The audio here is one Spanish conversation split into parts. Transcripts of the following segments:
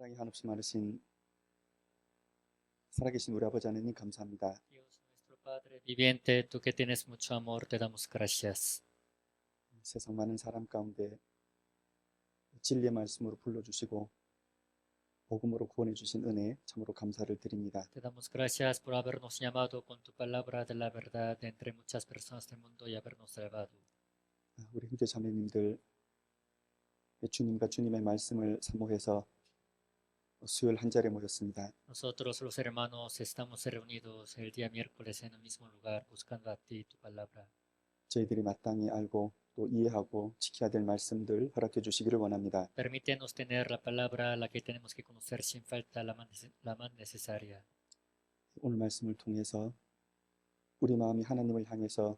사랑이 한없이 많으신 살아계신 우리 아버지 하나님 감사합니다. Dios nuestro Padre viviente, tú que tienes mucho amor, te damos gracias. 세상 많은 사람 가운데 진리의 말씀으로 불러주시고 복음으로 구원해 주신 은혜 참으로 감사를 드립니다. Te damos gracias por habernos llamado con tu palabra de la verdad de entre muchas personas del mundo y habernos salvado. 우리 형제 자매님들 주님과 주님의 말씀을 사모해서 수요일 한 자리에 모였습니다. Nosotros los hermanos estamos reunidos el día miércoles en el mismo lugar buscando a ti tu palabra. 저희들이 마땅히 알고 또 이해하고 지켜야 될 말씀들 허락해 주시기를 원합니다. Permítenos tener la palabra, la que tenemos que conocer sin falta, la más necesaria. 오늘 말씀을 통해서 우리 마음이 하나님을 향해서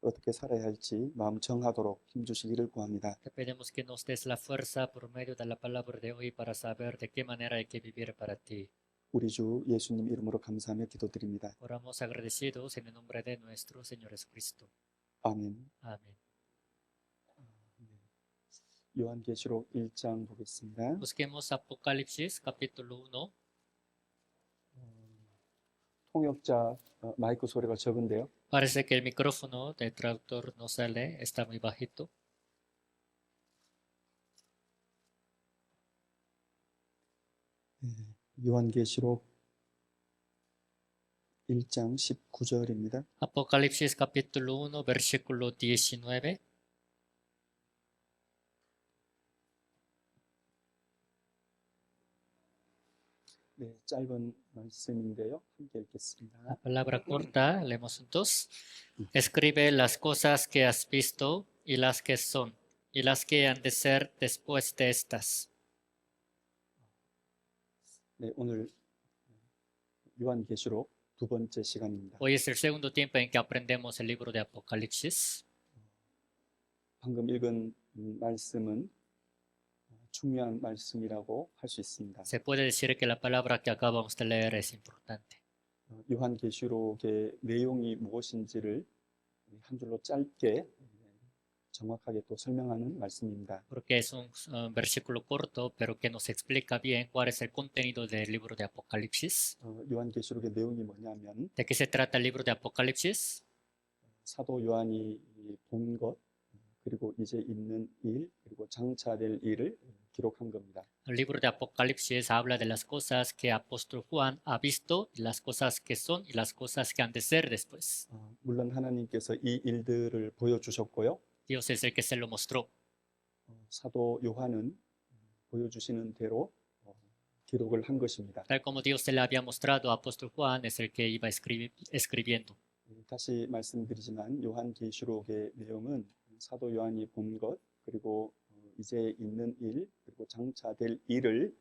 어떻게 살아야 할지 마음 정하도록 힘주시기를 구합니다. Te pedimos que nos des la fuerza por medio de la palabra de hoy para saber de qué manera hay que vivir para ti. 우리 주 예수님 이름으로 감사하며 기도드립니다. Oramos agradecidos en el nombre de nuestro Señor Jesucristo. 아멘. Amén. 요한계시록 1장 보겠습니다. Busquemos Apocalipsis capítulo 1. 통역자 마이크 소리가 적은데요. Parece que el micrófono del traductor no sale, está muy bajito. 요한계시록 1장 19절입니다. Apocalipsis capítulo 1, versículo 19. 네, 짧은 말씀인데요. 함께 읽겠습니다. La palabra corta, leemos juntos. Escribe las cosas que has visto y las que son, y las que han de ser después de estas. 네, 오늘 요한계시록 두 번째 시간입니다. Hoy es el segundo tiempo en que aprendemos el libro de Apocalipsis. 방금 읽은 말씀은 중요한 말씀이라고 할 수 있습니다. Se puede decir que la palabra que acabamos de leer es importante. 요한계시록의 내용이 무엇인지를 한 줄로 짧게 정확하게 또 설명하는 말씀입니다. Porque es un versículo corto, pero que nos explica bien cuál es el contenido del libro de Apocalipsis. 요한계시록의 내용이 뭐냐면 ¿De qué se trata el libro de Apocalipsis? 사도 요한이 본 것, 그리고 이제 있는 일, 그리고 장차될 일을 기록한 겁니다. El libro de Apocalipsis habla de las cosas que apóstol Juan ha visto, y las cosas que son y las cosas que han de ser después. 물론 하나님께서 이 일들을 보여주셨고요. Dios es el que se lo mostró. 사도 요한은 보여주시는 대로 기록을 한 것입니다. Tal como Dios se le había mostrado a apóstol Juan, es el que iba escribiendo. 다시 말씀드리지만 요한계시록의 내용은 사도 요한이 본 것, 그리고 이제 있는 일, 그리고 장차될 일을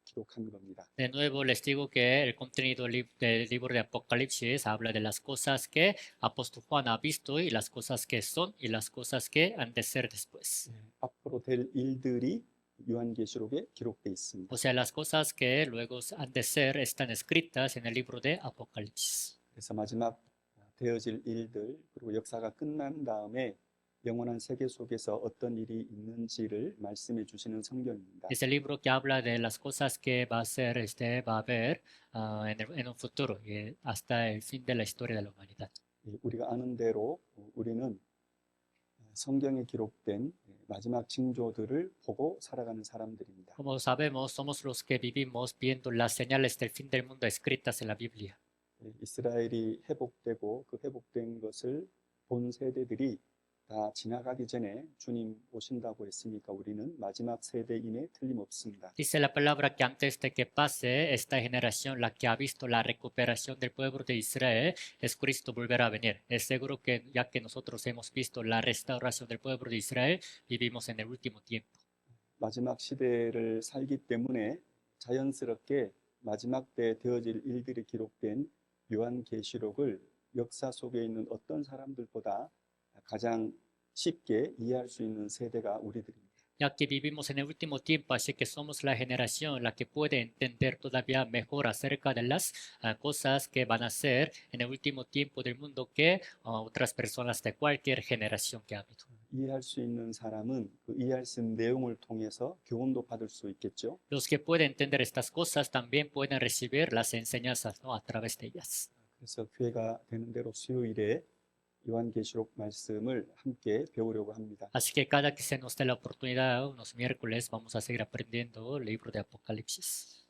기록한 겁니다. De nuevo les digo que el contenido del libro de Apocalipsis habla de las cosas que apóstol Juan ha visto y las cosas que son y las cosas que han de ser después. 앞으로 될 일들이 요한계시록에 기록돼 있습니다. O sea, las cosas que luego han de ser están escritas en el libro de Apocalipsis. 그래서 마지막 되어질 일들, 그리고 역사가 끝난 다음에 영원한 세계 속에서 어떤 일이 있는지를 말씀해 주시는 성경입니다. Es el libro que habla de las cosas que va a ser, va a haber en un futuro y hasta el fin de la historia de la humanidad. 우리가 아는 대로 우리는 성경에 기록된 마지막 징조들을 보고 살아가는 사람들입니다. Como sabemos, somos los que vivimos viendo las señales del fin del mundo escritas en la Biblia. 이스라엘이 회복되고 그 회복된 것을 본 세대들이 다 지나가기 전에 주님 오신다고 했으니까 우리는 마지막 세대임에 틀림없습니다. Dice la palabra que antes de que pase esta generación, la que ha visto la recuperación del pueblo de Israel, es Cristo volverá a venir. Es seguro que ya que nosotros hemos visto la restauración del pueblo de Israel, vivimos en el último tiempo. 마지막 시대를 살기 때문에 자연스럽게 마지막 때 되어질 일들이 기록된 요한계시록을 역사 속에 있는 어떤 사람들보다 가장 쉽게 이해할 수 있는 세대가 우리들입니다. Ya que vivimos en el último tiempo, así que somos la generación la que puede entender todavía mejor acerca de las cosas que van a ser en el último tiempo del mundo que otras personas de cualquier generación que ha habido. 이해할 수 있는 사람은 그 이해할 수 있는 내용을 통해서 교훈도 받을 수 있겠죠. Los que pueden entender estas cosas también pueden recibir las enseñanzas, ¿no? A través de ellas. 그래서 교회가 되는 대로 수요일에 요한계시록 말씀을 함께 배우려고 합니다. Así que cada que se nos dé la oportunidad, unos miércoles, vamos a seguir aprendiendo el libro de Apocalipsis.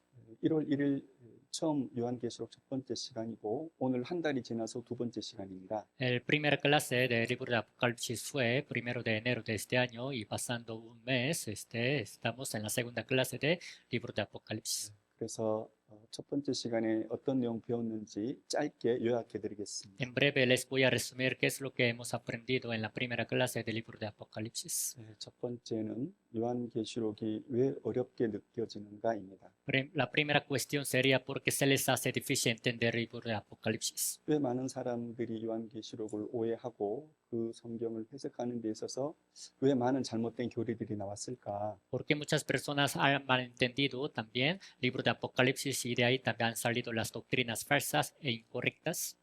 1월 1일 처음 요한계시록 첫 번째 시간이고 오늘 한 달이 지나서 두 번째 시간입니다. El primer clase del libro de Apocalipsis fue 1 de enero de este año y pasando un mes, estamos en la segunda clase del libro de Apocalipsis. 그래서 첫 번째 시간에 어떤 내용 배웠는지 짧게 요약해 드리겠습니다. En breve les voy a resumir qué es lo que hemos aprendido en la primera clase del libro de Apocalipsis. 첫 번째는 요한계시록이 왜 어렵게 느껴지는가입니다. La primera cuestión sería por qué se les hace difícil entender el libro de Apocalipsis. 왜 많은 사람들이 요한계시록을 오해하고 그 성경을 해석하는 데 있어서 왜 많은 잘못된 교리들이 나왔을까? ¿Por qué muchas personas han malentendido también el libro de Apocalipsis y de ahí también han salido las doctrinas falsas e incorrectas?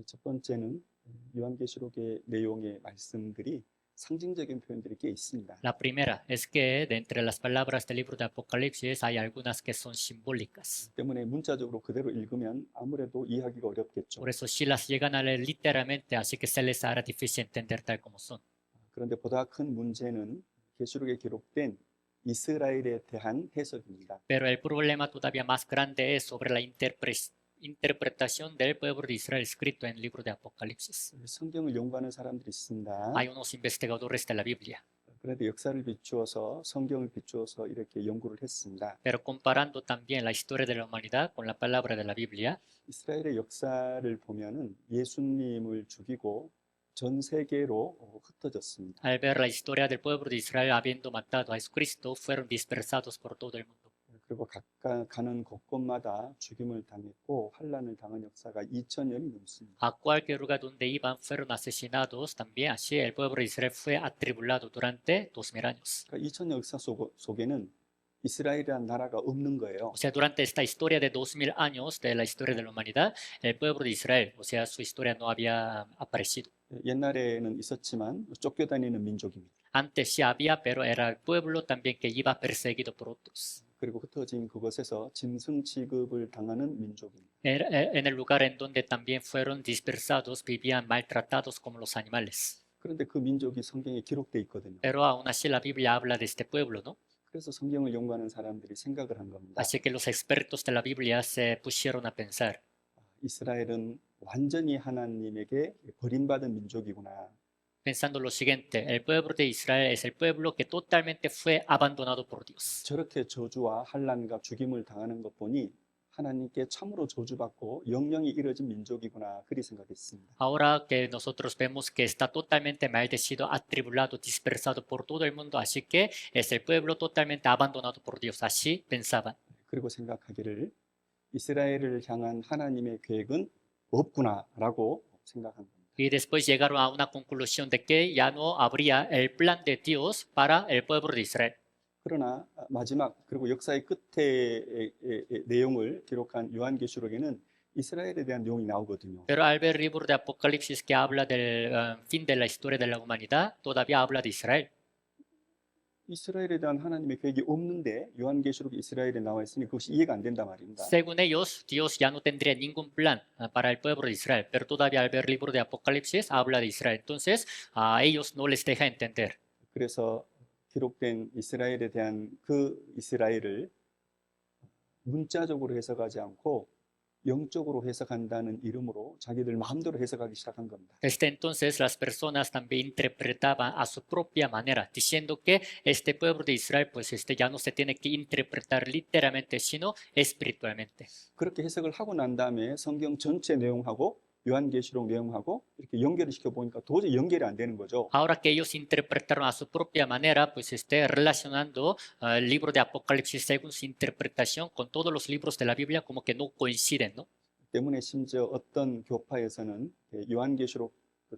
첫 번째는 요한계시록의 내용의 말씀들이 상징적인 표현들이 꽤 있습니다. La primera es que de entre las palabras del libro de Apocalipsis hay algunas que son simbólicas. 때문에 문자적으로 그대로 읽으면 아무래도 이해하기가 어렵겠죠. Por eso si las llegan a leer literalmente, así que se les hará difícil entender tal como son. 그런데 보다 큰 문제는 계시록에 기록된 이스라엘에 대한 해석입니다. Pero el problema todavía más grande es sobre la interpretación del pueblo de Israel escrito en el libro de Apocalipsis. 성경을 연구하는 사람들이 있습니다. Hay unos investigadores de la Biblia, 그런데 역사를 비추어서 성경을 비추어서 이렇게 연구를 했습니다. pero comparando también la historia de la humanidad con la palabra de la Biblia, 이스라엘의 역사를 보면은 예수님을 죽이고 전 세계로 흩어졌습니다. al ver la historia del pueblo de Israel habiendo matado a Jesucristo, fueron dispersados por todo el mundo. 그리고 각각 가는 곳곳마다 죽임을 당했고 환란을 당한 역사가 2000년이 넘습니다. A cualquier lugar donde iban fueron asesinados también. Así el pueblo de Israel fue atribulado durante 2000 años. 그러니까 2000년 역사 속에는 이스라엘이라는 나라가 없는 거예요. O sea, durante esta historia de 2000 años de la historia de la humanidad, el pueblo de Israel, o sea, su historia no había aparecido. 옛날에는 있었지만 쫓겨다니는 민족입니다. Antes sí había, pero era el pueblo también que iba perseguido por otros. 그리고 흩어진 그곳에서 짐승 취급을 당하는 민족입니다. En el lugar en donde también fueron dispersados, vivían maltratados como los animales. 그런데 그 민족이 성경에 기록돼 있거든요. Pero aún así la Biblia habla de este pueblo, ¿no? 그래서 성경을 연구하는 사람들이 생각을 한 겁니다. Así que los expertos de la Biblia se pusieron a pensar, 이스라엘은 완전히 하나님에게 버림받은 민족이구나. pensando lo siguiente, el pueblo de Israel es el pueblo que totalmente fue abandonado por Dios. 저렇게 저주와 환란과 죽임을 당하는 것 보니 하나님께 참으로 저주받고 영영이 이뤄진 민족이구나 그리 생각했습니다. Ahora que nosotros vemos que está totalmente maldecido, atribulado, dispersado por todo el mundo, así que es el pueblo totalmente abandonado por Dios. Así pensaban. 그리고 생각하기를 이스라엘을 향한 하나님의 계획은 없구나라고 생각한 겁니다. Y después llegaron a una conclusión de que ya no habría el plan de Dios para el pueblo de Israel. 그러나 마지막 그리고 역사의 끝의 내용을 기록한 요한계시록에는 이스라엘에 대한 내용이 나오거든요. Pero al ver el libro de Apocalipsis que habla del fin de la historia de la humanidad, todavía habla de Israel. 이스라엘에 대한 하나님의 계획이 없는데 요한계시록 이스라엘에 나와 있으니 그것이 이해가 안 된단 말입니다. Según ellos, Dios ya no tendría ningún plan para el pueblo de Israel, pero todavía al ver el libro de Apocalipsis habla de Israel. Entonces, a ellos no les deja entender. 그래서 기록된 이스라엘에 대한 그 이스라엘을 문자적으로 해석하지 않고 영적으로 해석한다는 이름으로 자기들 마음대로 해석하기 시작한 겁니다. Desde entonces las personas también interpretaban a su propia manera, diciendo que este pueblo de Israel pues ya no se tiene que interpretar literalmente, sino espiritualmente. 그렇게 해석을 하고 난 다음에 성경 전체 내용하고 요한계시록 내용하고 이렇게 연결을 시켜 보니까 도저히 연결이 안 되는 거죠. Ahora que ellos interpretaron a su propia manera, pues relacionando el libro de Apocalipsis según su interpretación con todos los libros de la Biblia, como que no coinciden, ¿no? 때문에 심지어 어떤 교파에서는 요한계시록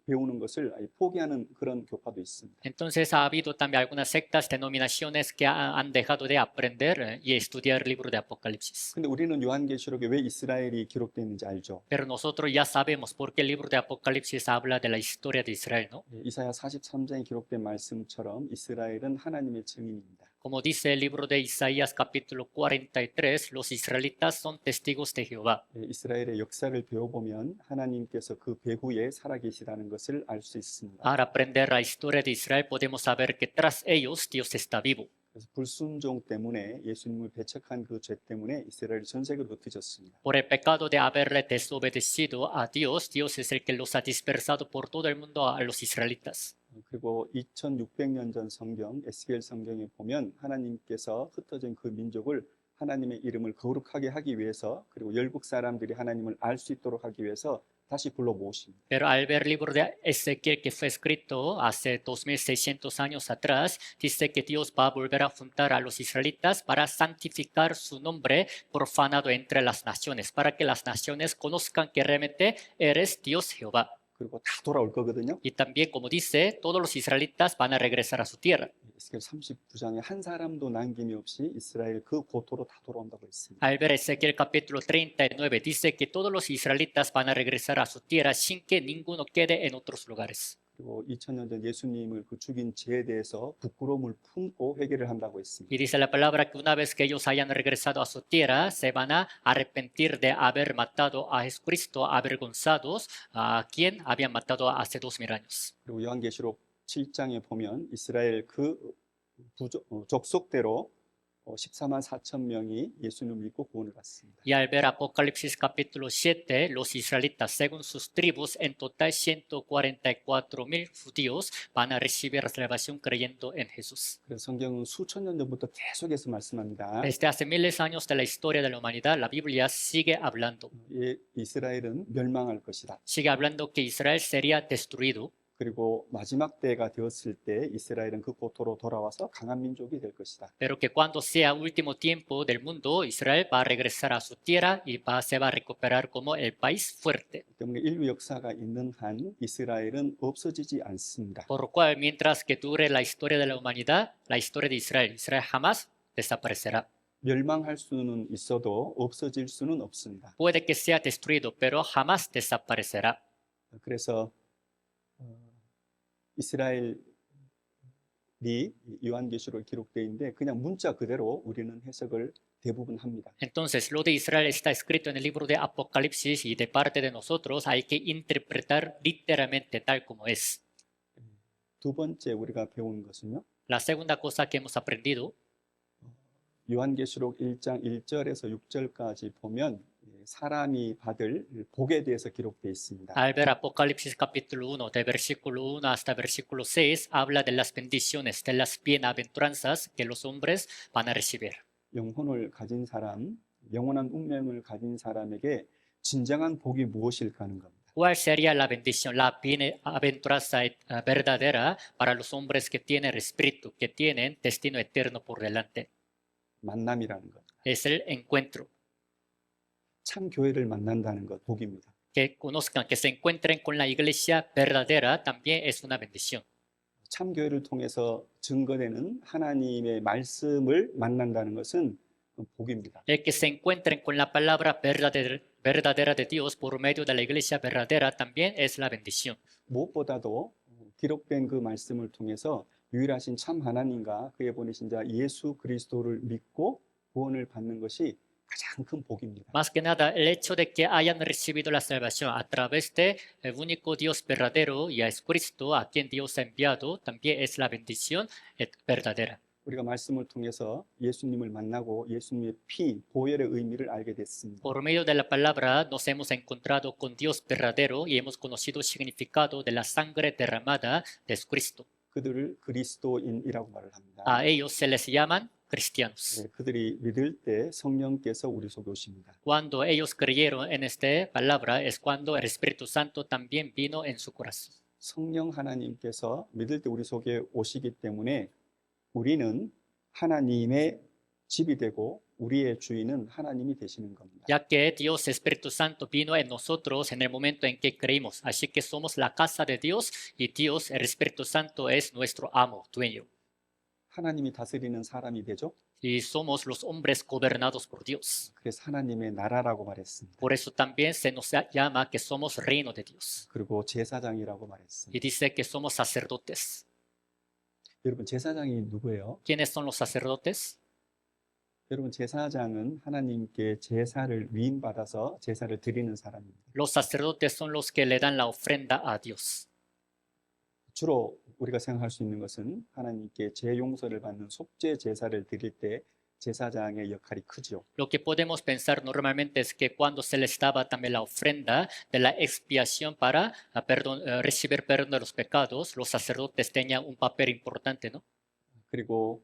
배우는 것을 아예 포기하는 그런 교파도 있습니다. Entonces ha habido también algunas sectas, denominaciones que han dejado de aprender y estudiar el libro de Apocalipsis. 근데 우리는 요한계시록에 왜 이스라엘이 기록되어 있는지 알죠? Pero nosotros ya sabemos por qué el libro de Apocalipsis habla de la historia de Israel, ¿no? 이사야 43장에 기록된 말씀처럼 이스라엘은 하나님의 증인입니다. Como dice el libro de Isaías capítulo 43, los israelitas son testigos de Jehová. 이스라엘의 역사를 배워보면 하나님께서 그 배후에 살아계시다는 것을 알 수 있습니다. Al aprender la historia de Israel podemos saber que tras ellos Dios está vivo. 그래서 불순종 때문에 예수님을 배척한 그 죄 때문에 이스라엘이 전 세계로 흩어졌습니다. Por el pecado de haberle desobedecido a Dios, Dios es el que los ha dispersado por todo el mundo a los israelitas. 그리고 2600년 전 성경 에스겔 성경에 보면 하나님께서 흩어진 그 민족을 하나님의 이름을 거룩하게 하기 위해서 그리고 열국 사람들이 하나님을 알 수 있도록 하기 위해서 다시 불러 모으십니다. Pero al ver el libro de Ezequiel que fue escrito hace 2600 años atrás, dice que Dios va a volver a juntar a los israelitas para santificar su nombre profanado entre las naciones, para que las naciones conozcan que realmente eres Dios Jehová. 그리고 다 돌아올 거거든요. Y también, como dice, todos los israelitas van a regresar a su tierra. 에스겔 39장에 한 사람도 남김이 없이 이스라엘 그 고토로 다 돌아온다고 했습니다. Al ver Ezequiel capítulo 39, dice que todos los israelitas van a regresar a su tierra sin que ninguno quede en otros lugares. 그리고 2000년 전 예수님을 그 죽인 죄에 대해서 부끄러움을 품고 회개를 한다고 했습니다. Y dice la palabra que una vez que ellos hayan regresado a su tierra, se van a arrepentir de haber matado a Jesucristo, avergonzados a quien habían matado hace 2000 años. 그리고 요한계시록 7장에 보면 이스라엘 그 족속대로 14만 4천 명이 예수님을 믿고 구원을 받습니다. Y al ver Apocalipsis capítulo 7, los israelitas, según sus tribus, en total 144,000 judíos van a recibir la salvación creyendo en Jesús. 그래서 성경은 수천 년 전부터 계속해서 말씀합니다. Desde hace miles de años de la historia de la humanidad, la Biblia sigue hablando. 이스라엘은 멸망할 것이다. Sigue hablando que Israel sería destruido. 그리고 마지막 때가 되었을 때 이스라엘은 그 고토로 돌아와서 강한 민족이 될 것이다. Pero que cuando sea último tiempo del mundo, Israel va a regresar a su tierra y se va a recuperar como el país fuerte. 때문에 인류 역사가 있는 한 이스라엘은 없어지지 않습니다. Por lo cual, mientras que dure la historia de la humanidad, la historia de Israel, Israel jamás desaparecerá. 멸망할 수는 있어도 없어질 수는 없습니다. Puede que sea destruido, pero jamás desaparecerá. 그래서 이스라엘이 요한계시록에 기록되어 있는데 그냥 문자 그대로 우리는 해석을 대부분 합니다. Entonces, lo de Israel está escrito en el libro de Apocalipsis y de parte de nosotros hay que interpretar literalmente tal como es. 두 번째 우리가 배운 것은요. La segunda cosa que hemos aprendido, 요한계시록 1장 1절에서 6절까지 보면 사람이 받을 복에 대해서 기록되어 있습니다. al ver Apocalipsis capítulo 1, de versículo 1 hasta versículo 6, habla de las bendiciones, de las bienaventuranzas que los hombres van a recibir. 영혼을 가진 사람, 영원한 운명을 가진 사람에게 진정한 복이 무엇일까 하는 겁니다. ¿Cuál sería la bendición, la bienaventuranza verdadera para los hombres que tienen el espíritu, que tienen destino eterno por delante? 만남이라는 것. Es el encuentro. 참 교회를 만난다는 것 복입니다. Que conozcan, que se encuentren con la iglesia verdadera también es una bendición. 참 교회를 통해서 증거되는 하나님의 말씀을 만난다는 것은 복입니다. El que se encuentren con la palabra verdadera de Dios por medio de la iglesia verdadera también es la bendición. 무엇보다도 기록된 그 말씀을 통해서 유일하신 참 하나님과 그의 보내신 자 예수 그리스도를 믿고 구원을 받는 것이 가장 큰 복입니다. Más que nada, el hecho de que hayan recibido la salvación a través de el único Dios verdadero y a Cristo, a quien Dios ha enviado, también es la bendición verdadera. 우리가 말씀을 통해서 예수님을 만나고 예수님의 피, 보혈의 의미를 알게 됐습니다. Por medio de la palabra nos hemos encontrado con Dios verdadero y hemos conocido el significado de la sangre derramada de Cristo. 그들을 그리스도인이라고 말을 합니다. A ellos se les llaman cristianos. 그들이 믿을 때 성령께서 우리 속에 오십니다. Cuando ellos creyeron en esta palabra es cuando el Espíritu Santo también vino en su corazón. 성령 하나님께서 믿을 때 우리 속에 오시기 때문에 우리는 하나님의 집이 되고 우리의 주인은 하나님이 되시는 겁니다. ya que Dios Espíritu Santo vino en nosotros en el momento en que creímos. Así que somos la casa de Dios y Dios, el Espíritu Santo, es nuestro amo, dueño. 하나님이 다스리는 사람이 되죠. Y somos los hombres gobernados por Dios. 그래서 하나님의 나라라고 말했습니다. Por eso también se nos llama que somos reino de Dios. 그리고 제사장이라고 Y 말했습니다. dice que somos sacerdotes. 여러분 제사장이 누구예요? ¿Quiénes son los sacerdotes? 여러분 제사장은 하나님께 제사를 위임받아서 제사를 드리는 사람입니다. Los sacerdotes son los que le dan la ofrenda a Dios. 주로 우리가 생각할 수 있는 것은 하나님께 죄 용서를 받는 속죄 제사를 드릴 때 제사장의 역할이 크죠. Lo que podemos pensar normalmente es que cuando se les daba también la ofrenda de la expiación para recibir perdón de los pecados, los sacerdotes tenían un papel importante, ¿no? 그리고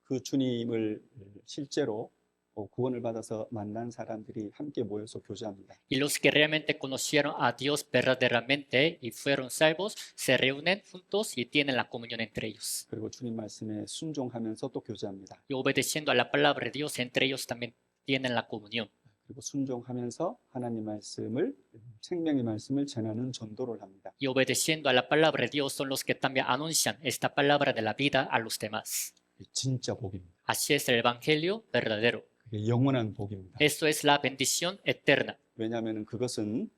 그 주님을 실제로 구원을 받아서 만난 사람들이 함께 모여서 교제합니다. Y los que realmente conocieron a Dios verdaderamente y fueron salvos, se reúnen juntos y tienen la comunión entre ellos. 그리고 주님 말씀에 순종하면서 또 교제합니다. Y obedeciendo a la palabra de Dios, entre ellos también tienen la comunión. 그리고 순종하면서 하나님 말씀을 생명의 말씀을 전하는 전도를 합니다. Y obedeciendo a la palabra de Dios son los que también anuncian esta palabra de la vida a los demás. 진짜 복입니다. Así es el evangelio verdadero. 그게 영원한 복입니다. Eso es la bendición eterna. 왜냐하면 그것은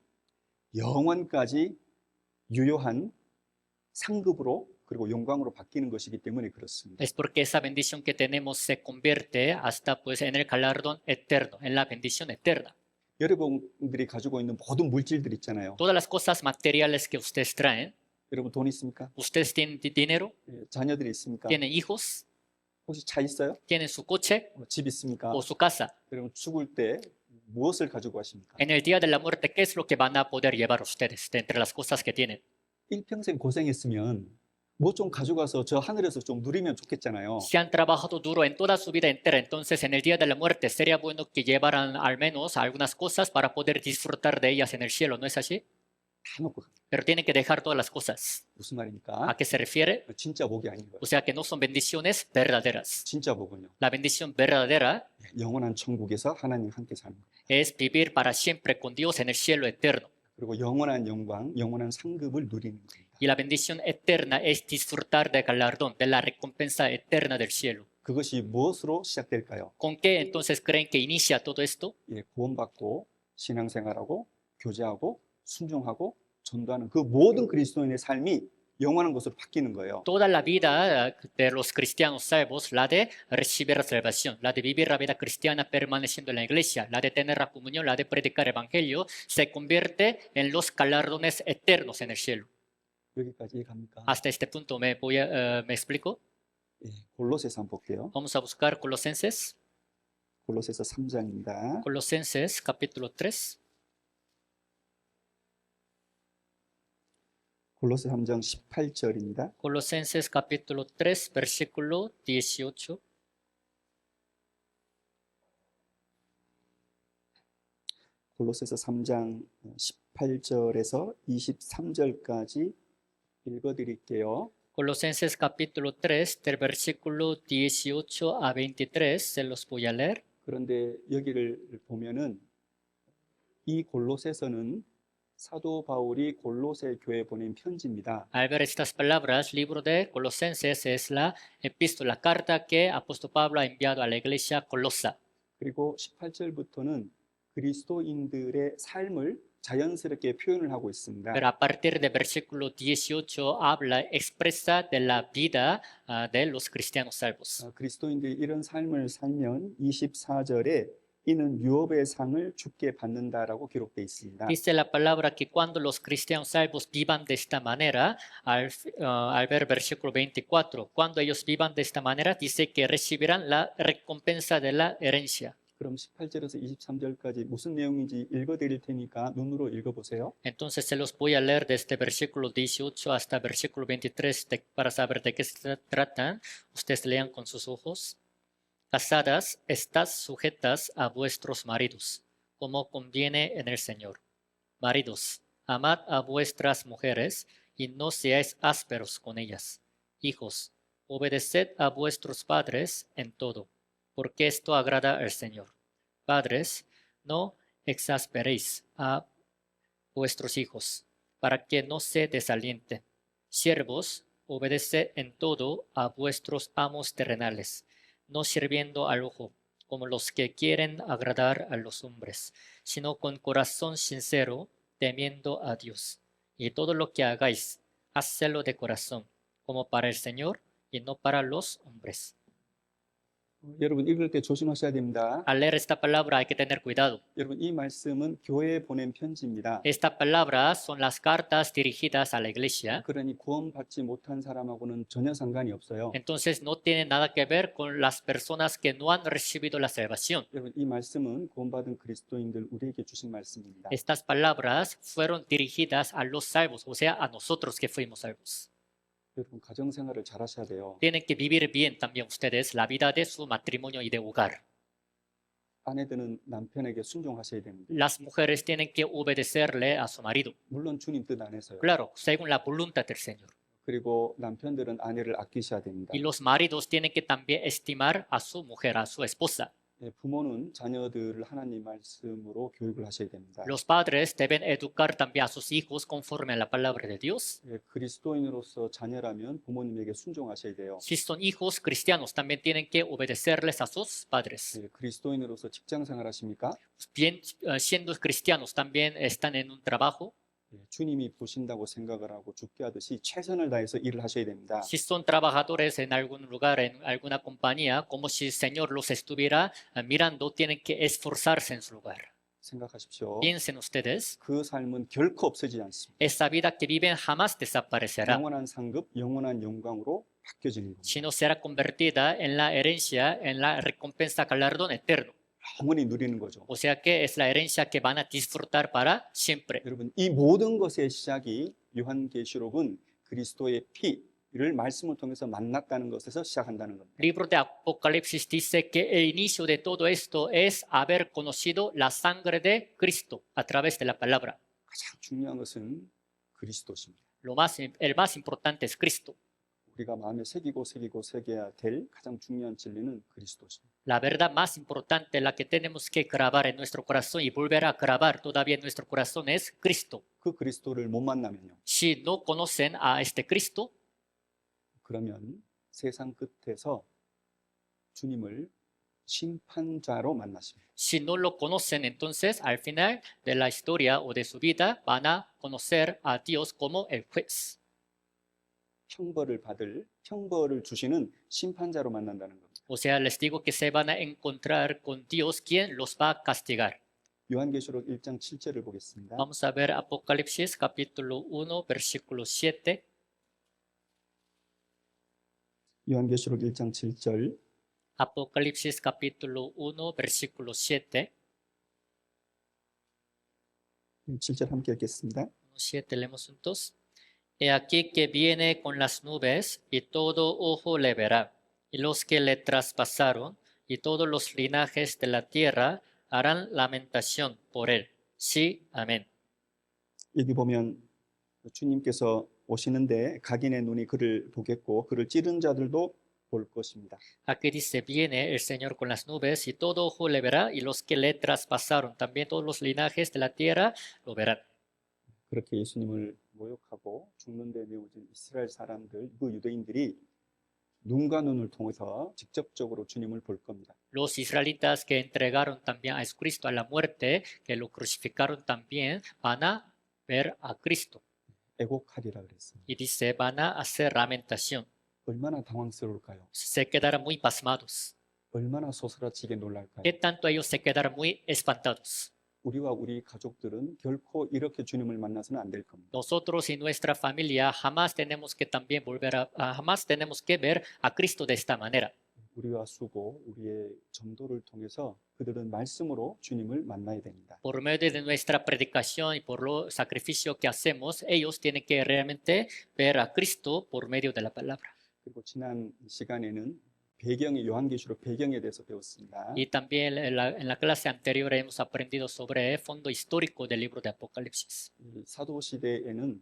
영원까지 유효한 상급으로 그리고 영광으로 바뀌는 것이기 때문에 그렇습니다. Es porque esa bendición que tenemos se convierte hasta pues en el galardón eterno, en la bendición eterna. 여러분들이 가지고 있는 모든 물질들 있잖아요. Todas las cosas materiales que ustedes traen, 여러분 돈 있습니까? ustedes tienen dinero, 자녀들이 있습니까? tienen hijos, 혹시 차 있어요? tienen su coche 집 있습니까? o su casa. 여러분 죽을 때 무엇을 가지고 가십니까? En el día de la muerte, ¿qué es lo que van a poder llevar ustedes de entre las cosas que tienen? 일평생 고생했으면 뭐 좀 가져가서 저 하늘에서 좀 누리면 좋겠잖아요. Si han trabajado duro en toda su vida entera, entonces en el día de la muerte sería bueno que llevaran al menos algunas cosas para poder disfrutar de ellas en el cielo, ¿no es así? 다 놓고 가. Pero tienen que dejar todas las cosas. 무슨 ¿A 말입니까? qué se refiere? 진짜 복이 아닌 거예요. O sea que no son bendiciones verdaderas. 진짜 복은요. La bendición verdadera 영원한 천국에서 하나님 함께 사는 거예요. es vivir para siempre con Dios en el cielo eterno. 그리고 영원한 영광, 영원한 상급을 누리는 겁니다. Y la bendición eterna es disfrutar del galardón, de la recompensa eterna del cielo. 그것이 무엇으로 시작될까요? ¿Con qué entonces creen que inicia todo esto? 구원받고 신앙생활하고 교제하고 순종하고 전도하는 그 모든 그리스도인의 삶이 영원한 것으로 바뀌는 거예요. Toda la vida de los cristianos salvos, la de recibir la salvación, la de vivir la vida cristiana permaneciendo en la iglesia, la de tener la comunión, la de predicar el evangelio, se convierte en los galardones eternos en el cielo. 여기까지 갑니까? Hasta este punto me explico. 골로새서 한번 볼게요. Vamos a buscar Colosenses, 골로새서 3장입니다. Colosenses capítulo 3. 골로새 3장 18절입니다. Colosenses capítulo 3, versículo 18. 골로새서 3장 18절에서 23절까지 읽어드릴게요. Colosenses capítulo 3, del versículo 18 a 23, se los voy a leer. 그런데 여기를 보면은 이 골로새서는 사도 바울이 골로새 교회에 보낸 편지입니다. Al ver estas palabras, libro de Colosenses es la epístola, carta que apóstol Pablo ha enviado a la iglesia Colosa. 그리고 18절부터는 그리스도인들의 삶을 자연스럽게 표현을 하고 있습니다. Pero a partir del versículo 18 habla, expresa de la vida de los cristianos salvos. 그리스도인들이 이런 삶을 살면 24절에 이는 유업의 상을 주께 받는다라고 기록되어 있습니다. Dice la palabra que cuando los cristianos salvos vivan de esta manera, al ver versículo 24, cuando ellos vivan de esta manera, dice que recibirán la recompensa de la herencia. 그럼 18절에서 23절까지 무슨 내용인지 읽어드릴 테니까 눈으로 읽어보세요. Entonces se los voy a leer desde versículo 18 hasta versículo 23 para saber de qué se tratan. Ustedes lean con sus ojos. Casadas, estad sujetas a vuestros maridos, como conviene en el Señor. Maridos, amad a vuestras mujeres y no seáis ásperos con ellas. Hijos, obedeced a vuestros padres en todo, porque esto agrada al Señor. Padres, no exasperéis a vuestros hijos, para que no se desalienten. Siervos, obedeced en todo a vuestros amos terrenales, no sirviendo al ojo, como los que quieren agradar a los hombres, sino con corazón sincero, temiendo a Dios. Y todo lo que hagáis, hacedlo de corazón, como para el Señor y no para los hombres. 여러분 읽을 때 조심하셔야 됩니다. Al leer esta palabra hay que tener cuidado. 여러분 이 말씀은 교회에 보낸 편지입니다. Estas palabras son las cartas dirigidas a la iglesia. 그러니 구원받지 못한 사람하고는 전혀 상관이 없어요. Entonces no tiene nada que ver con las personas que no han recibido la salvación. 여러분 이 말씀은 구원받은 그리스도인들 우리에게 주신 말씀입니다. Estas palabras fueron dirigidas a los salvos, o sea, a nosotros que fuimos salvos. 여러분 가정 생활을 잘 하셔야 돼요. Tienen que vivir bien también ustedes la vida de su matrimonio y de hogar. 아내들은 남편에게 순종하셔야 됩니다. Las mujeres tienen que obedecerle a su marido. 물론 주님 뜻 안에서요. Claro, según la voluntad del Señor. 그리고 남편들은 아내를 아끼셔야 됩니다. Y los maridos tienen que también estimar a su mujer, a su esposa. 예, 부모는 자녀들을 하나님 말씀으로 교육을 하셔야 됩니다. Los padres deben educar también a sus hijos conforme a la palabra de Dios. 예, 그리스도인으로서 자녀라면 부모님에게 순종하셔야 돼요. Si son hijos cristianos, también tienen que obedecerles a sus padres. 예, 그리스도인으로서 직장 생활 하십니까? Bien, siendo cristianos, también están en un trabajo. 예, 주님이 보신다고 생각을 하고 죽게 하듯이 최선을 다해서 일을 하셔야 됩니다. Si son trabajadores en algún lugar, en alguna compañía, como si el Señor los estuviera mirando, tienen que esforzarse en su lugar. 생각하십시오. Piensen ustedes, 그 삶은 결코 없어지지 않습니다. esa vida que viven jamás desaparecerá, 영원한 상급, 영원한 영광으로 바뀌어지는 겁니다. sino será convertida en la herencia, en la recompensa galardón eterno. 영원히 누리는 거죠. O sea que es la herencia que van a disfrutar para siempre. 여러분 이 모든 것의 시작이 요한계시록은 그리스도의 피를 말씀을 통해서 만났다는 것에서 시작한다는 겁니다. Libro de Apocalipsis dice que el inicio de todo esto es haber conocido la sangre de Cristo a través de la palabra. 가장 중요한 것은 그리스도십니다. El más importante es Cristo. 우리가 마음에 새겨야 될 가장 중요한 진리는 그리스도십니다. La verdad más importante, la que tenemos que grabar en nuestro corazón y volver a grabar todavía en nuestro corazón es Cristo. 그 그리스도를 못 만나면요. Si no conocen a este Cristo, 그러면 세상 끝에서 주님을 심판자로 만나십니다. si no lo conocen, entonces al final de la historia o de su vida van a conocer a Dios como el juez. 형벌을 주시는 심판자로 만난다는 겁니다. O sea, les digo que se van a encontrar con Dios, quien los va a castigar. 요한계시록 1장 7절을 보겠습니다. Vamos a ver Apocalipsis capítulo 1, versículo 7. 요한계시록 1장 7절 Apocalipsis capítulo 1, versículo 7. 7절 함께 읽겠습니다. 1, 7 leemos juntos. He aquí que viene con las nubes, y todo ojo le verá, y los que le traspasaron, y todos los linajes de la tierra harán lamentación por él. Sí, amén. 여기 보면 주님께서 오시는데 각인의 눈이 그를 보겠고 그를 찌른 자들도 볼 것입니다. Aquí dice, viene el Señor con las nubes, y todo ojo le verá, y los que le traspasaron, también todos los linajes de la tierra lo verán. 그렇게 예수님을 모욕하고 죽는 데 내어진 이스라엘 사람들, 그 유대인들이 눈과 눈을 통해서 직접적으로 주님을 볼 겁니다. Los israelitas que entregaron también a Jesucristo a la muerte, que lo crucificaron también, van a ver a Cristo. 애곡하리라 그랬습니다. Y dice, van a hacer lamentación. 얼마나 당황스러울까요? Se quedarán muy pasmados. 얼마나 소스라치게 놀랄까요? ¿Qué tanto ellos se quedarán muy espantados? 우리와 우리 가족들은 결코 이렇게 주님을 만나서는 안 될 겁니다. Nosotros y nuestra familia jamás tenemos que también jamás tenemos que ver a Cristo de esta manera. 우리와 수고, 우리의 전도를 통해서 그들은 말씀으로 주님을 만나야 됩니다. Por medio de nuestra predicación y por lo sacrificio que hacemos, ellos tienen que realmente ver a Cristo por medio de la palabra. 그리고 지난 시간에는 요한계시록 배경에 대해서 배웠습니다. Y también en la clase anterior hemos aprendido sobre el fondo histórico del libro de Apocalipsis. 사도 시대에는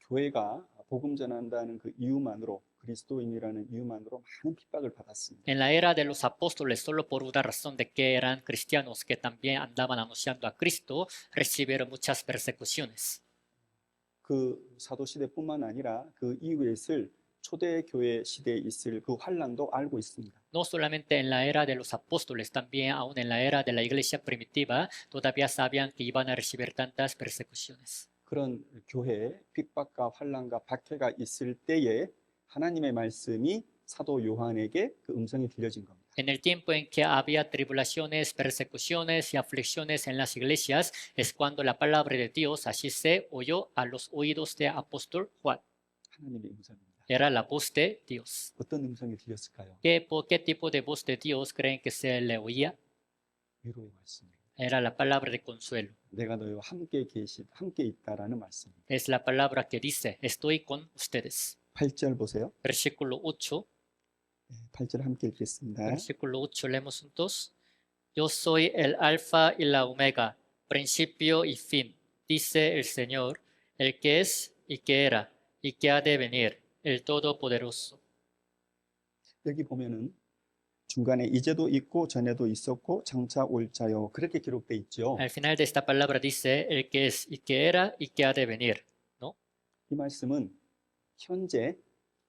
교회가 복음 전한다는 그 이유만으로 그리스도인이라는 이유만으로 많은 핍박을 받았습니다. En la era de los apóstoles, solo por una razón de que eran cristianos que también andaban anunciando a Cristo, recibieron muchas persecuciones. 그 사도 시대뿐만 아니라 그 이후에 있을 초대교회 시대에 있을 그 환란도 알고 있습니다. No solamente en la era de los apóstoles, también aún en la era de la iglesia primitiva, todavía sabían que iban a recibir tantas persecuciones. 그런 교회에 핍박과 환란과 박해가 있을 때에 하나님의 말씀이 사도 요한에게 그 음성이 들려진 겁니다. En el tiempo en que había tribulaciones, persecuciones y aflicciones en las iglesias, es cuando la palabra de Dios así se oyó a los oídos de apóstol Juan. 하나님의 음성입니다. Era la voz de Dios. 어떤 음성이 들렸을까요? ¿Por qué tipo de voz de Dios creen que se le oía? 위로의 말씀입니다. Era la palabra de consuelo. 내가 너희와 함께 있다라는 말씀입니다. Es la palabra que dice, estoy con ustedes. 8절 보세요. Versículo 8. 8절 함께 읽겠습니다. Versículo 8, leemos juntos. Yo soy el alfa y la omega, principio y fin, dice el Señor, el que es y que era y que ha de venir, el Todopoderoso. 여기 보면은 중간에 이제도 있고 전에도 있었고 장차 올 자요 그렇게 기록돼 있죠. Al final de esta palabra dice el que es y que era y que ha de venir, ¿no? 이 말씀은 현재,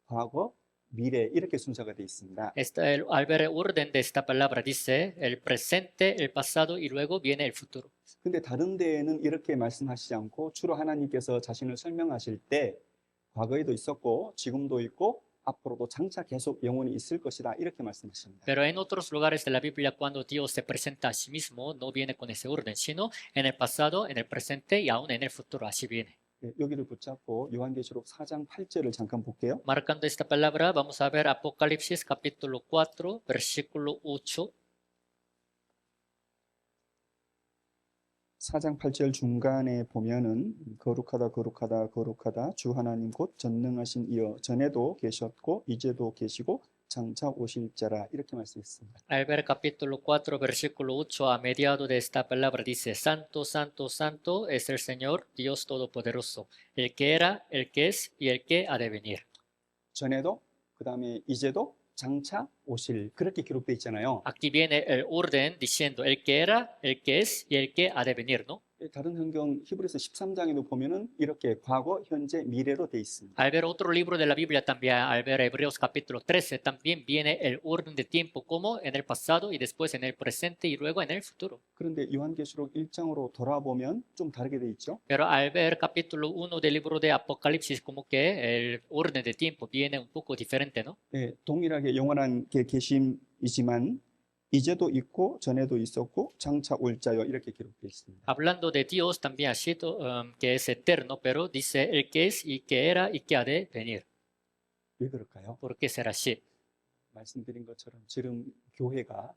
과거, 미래 이렇게 순서가 되어 있습니다. Al ver el orden de esta palabra dice el presente, el pasado y luego viene el futuro. 근데 다른 데에는 이렇게 말씀하시지 않고 주로 하나님께서 자신을 설명하실 때 과거에도 있었고 지금도 있고 앞으로도 장차 계속 영원히 있을 것이다 이렇게 말씀하십니다. Pero en otros lugares de la Biblia, cuando Dios se presenta a sí mismo, no viene con ese orden, sino en el pasado, en el presente y aún en el futuro. Así viene. 여기를 붙잡고 요한계시록 4장 8절을 잠깐 볼게요. Marcando esta palabra, vamos a ver Apocalipsis capítulo 4, versículo 8. 4장 8절 중간에 보면은 거룩하다 거룩하다 거룩하다 주 하나님 곧 전능하신 이여 전에도 계셨고 이제도 계시고 장차 오실 자라 이렇게 말씀했습니다. Al ver capítulo 4, versículo 8, a mediado de esta palabra dice, Santo, Santo, Santo es el Señor, Dios Todopoderoso, el que era, el que es y el que ha de venir. 전에도 그다음에 이제도 장차 오실 그렇게 기록되어 있잖아요. Aquí viene el orden diciendo el que era, el que es y el que ha de venir, ¿no? 다른 성경 히브리서 13장에도 보면은 이렇게 과거, 현재, 미래로 되어 있습니다. Al ver otro libro de la Biblia también, al ver Hebreos capítulo 13, también viene el orden de tiempo como en el pasado y después en el presente y luego en el futuro. 그런데 요한계시록 1장으로 돌아보면 좀 다르게 되어 있죠. Pero al ver capítulo 1 del libro de Apocalipsis, como que el orden de tiempo viene un poco diferente, ¿no? 네, 동일하게 영원한 게 계심이지만 이제도 있고 전에도 있었고 장차 올 자요 이렇게 기록되어 있습니다. Hablando de Dios también ha sido que es eterno, pero dice el que es y que era y que ha de venir. 왜 그럴까요? ¿Por qué será así? 말씀드린 것처럼 지금 교회가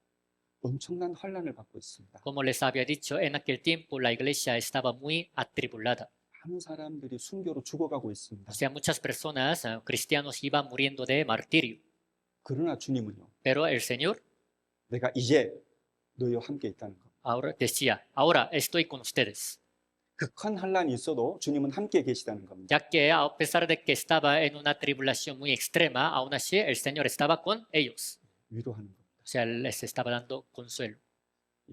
엄청난 환란을 받고 있습니다. Como les había dicho, en aquel tiempo la iglesia estaba muy atribulada. 많은 사람들이 순교로 죽어가고 있습니다. O sea, muchas personas, cristianos, iban muriendo de martirio. 그러나 주님은요. Pero el Señor 내가 이제 너희와 함께 있다는 것. ahora decía, ahora estoy con ustedes. 극한 환란이 있어도 주님은 함께 계시다는 겁니다. Ya que a pesar de que estaba en una tribulación muy extrema, aún así el Señor estaba con ellos. 위로하는 겁니다. O sea, les estaba dando consuelo.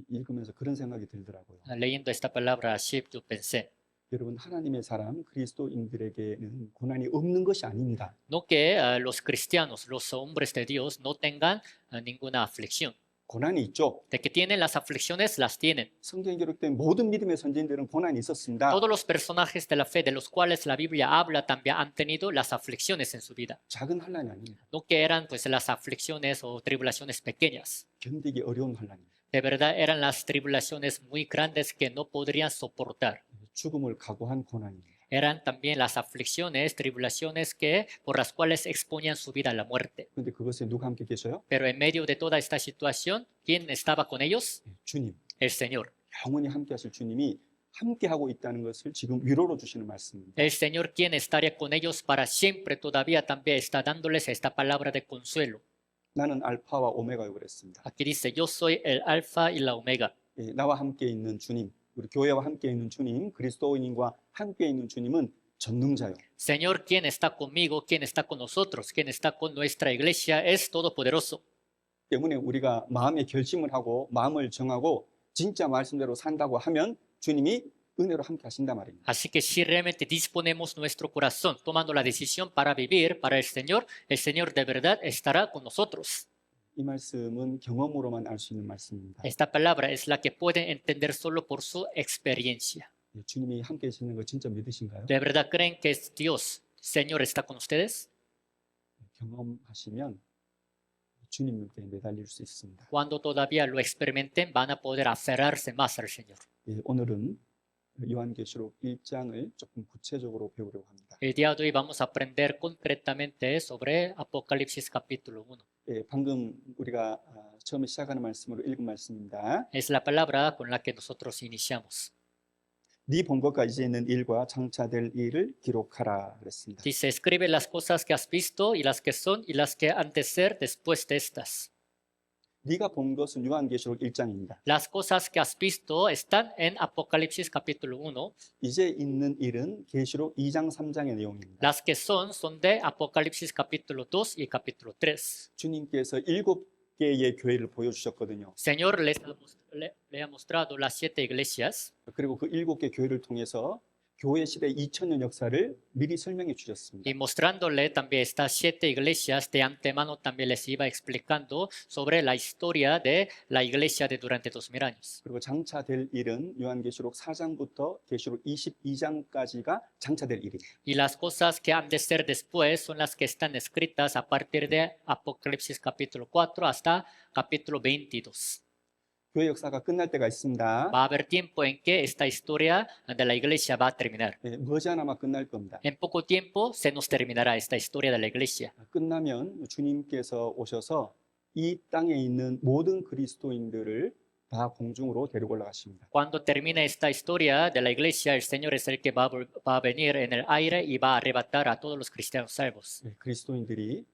읽으면서 그런 생각이 들더라고요. Leyendo esta palabra, así yo pensé, 여러분 하나님의 사람 그리스도인들에게는 고난이 없는 것이 아닙니다. no que los cristianos, los hombres de Dios, no tengan ninguna aflicción. 고난이 있죠. De que tienen las aflicciones, las tienen. 성경에 기록된 모든 믿음의 선진들은 고난이 있었습니다. Todos los personajes de la fe de los cuales la Biblia habla también han tenido las aflicciones en su vida. 작은 환란이 아닙니다. No que eran pues las aflicciones o tribulaciones pequeñas. 견디기 어려운 환란입니다. De verdad eran las tribulaciones muy grandes que no podrían soportar. 죽음을 각오한 고난입니다. Eran también las aflicciones, tribulaciones que por las cuales exponían su vida a la muerte. 그런데 그것에 누가 함께 계셔요? Pero en medio de toda esta situación, ¿quién estaba con ellos? 주님. El Señor. 영원히 함께 하실 주님이 함께 하고 있다는 것을 지금 위로로 주시는 말씀입니다. El Señor, quien estaría con ellos para siempre, todavía también está dándoles esta palabra de consuelo. 나는 알파와 오메가요 그랬습니다. Aquí dice, yo soy el alfa y la omega. 나와 함께 있는 주님, 우리 교회와 함께 있는 주님, 그리스도인과 함께 있는 주님은 전능자요. Señor, ¿quién está conmigo? ¿Quién está con nosotros? ¿Quién está con nuestra iglesia? Es todopoderoso. 때문에 우리가 마음의 결심을 하고 마음을 정하고 진짜 말씀대로 산다고 하면 주님이 은혜로 함께 하신단 말입니다. Así que si realmente disponemos nuestro corazón tomando la decisión para vivir para el Señor de verdad estará con nosotros. 이 말씀은 경험으로만 알 수 있는 말씀입니다. Esta palabra es la que pueden entender solo por su experiencia. 예, 주님이 함께 하시는 거 진짜 믿으신가요? ¿De verdad creen que es Dios, Señor, está con ustedes? 경험하시면 주님께 매달릴 수 있습니다. Cuando todavía lo experimenten, van a poder aferrarse más al Señor. 예, 오늘은 요한계시록 1장을 조금 구체적으로 배우려고 합니다. El día de hoy vamos a aprender concretamente sobre Apocalipsis capítulo 1. 예, 방금 우리가 처음에 시작하는 말씀으로 읽은 말씀입니다. Es la palabra con la que nosotros iniciamos. 네 본 것과 이제 있는 일과 장차될 일을 기록하라 그랬습니다. Dice, escribe las cosas que has visto y las que son y las que han de ser después de estas. 네가 본 것은 요한계시록 1장입니다. Las cosas que has visto están en Apocalipsis capítulo 1. 이제 있는 일은 계시록 2장 3장의 내용입니다. Las que son de Apocalipsis capítulo 2 y capítulo 3. 주님께서 7개의 교회를 보여주셨거든요. Señor le ha mostrado las 7 iglesias 그리고 그 7개 교회를 통해서 교회 시대 2000년 역사를 미리 설명해 주셨습니다. y mostrándole también estas 7 iglesias de antemano también les iba explicando sobre la historia de la iglesia de durante 2000 años. 그리고 장차될 일은 요한계시록 4장부터 계시록 22장까지가 장차될 일입니다. Y las cosas que han de ser después son las que están escritas a partir de Apocalipsis capítulo 4 hasta capítulo 22. 교회 역사가 끝날 때가 있습니다. Va a haber tiempo en que esta historia de la iglesia va a terminar. 예, 머지않아마 끝날 겁니다. En poco tiempo se nos terminará esta historia de la iglesia. 끝나면 주님께서 오셔서 이 땅에 있는 모든 그리스도인들을 다 공중으로 데리고 올라가십니다. Cuando termine esta historia de la iglesia, el Señor es el que va a venir en el aire y va a arrebatar a todos los cristianos salvos. 예, 그리스도인들이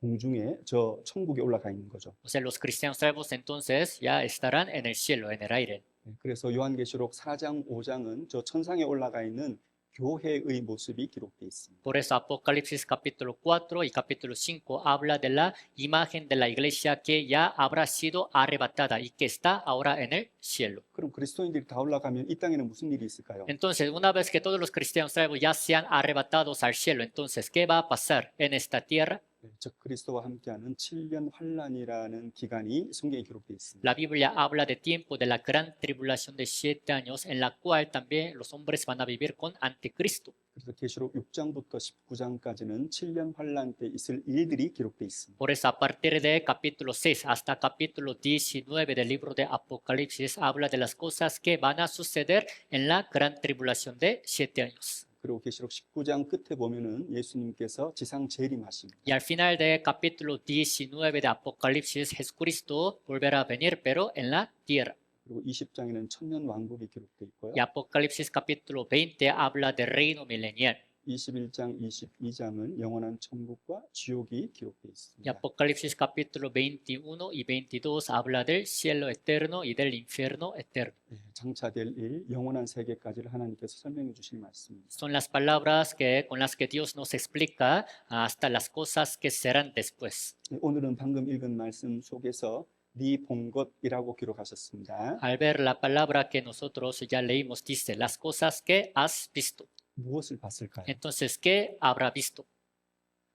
공중에 저 천국에 올라가 있는 거죠. O sea, los cristianos salvos entonces ya estarán en el cielo, en el aire. 예, 그래서 요한계시록 4장, 5장은 저 천상에 올라가 있는 교회의 모습이 기록되어 있습니다. Por eso Apocalipsis capítulo 4 y capítulo 5 habla de la imagen de la iglesia que ya habrá sido arrebatada y que está ahora en el cielo. 그럼 그리스도인들이 다 올라가면 이 땅에는 무슨 일이 있을까요? Entonces, una vez que todos los cristianos salvos ya sean arrebatados al cielo, entonces, ¿qué va a pasar en esta tierra? 예, 즉 그리스도와 함께하는 7년 환란이라는 기간이 성경에 기록되어 있습니다. La Biblia habla de tiempo de la gran tribulación de 7 años, en la cual también los hombres van a vivir con anticristo. 그래서 계시록 6장부터 19장까지는 7년 환란 때 있을 일들이 기록되어 있습니다. Por eso, a partir de capítulo 6 hasta capítulo 19 del libro de Apocalipsis, habla de las cosas que van a suceder en la gran tribulación de 7 años. 그리고 계시록 19장 끝에 보면은 예수님께서 지상 재림하십니다. Y al final de capítulo 19 de Apocalipsis, Jesucristo volverá a venir, pero en la tierra. 그리고 20장에는 천년 왕국이 기록되어 있고요. Y Apocalipsis capítulo 20 habla del reino milenial. 21장, 22장은 영원한 천국과 지옥이 기록되어 Y 있습니다. Apocalipsis capítulo 21 y 22 habla del cielo eterno y del infierno eterno. 예, 장차될 일, 영원한 세계까지를 하나님께서 설명해 주실 말씀입니다. Son las palabras con las que Dios nos explica hasta las cosas que serán después. 예, 오늘은 방금 읽은 말씀 속에서 네 본 것이라고 기록하셨습니다. Al ver la palabra que nosotros ya leímos, dice las cosas que has visto. 무엇을 봤을까요? Entonces, ¿qué habrá visto?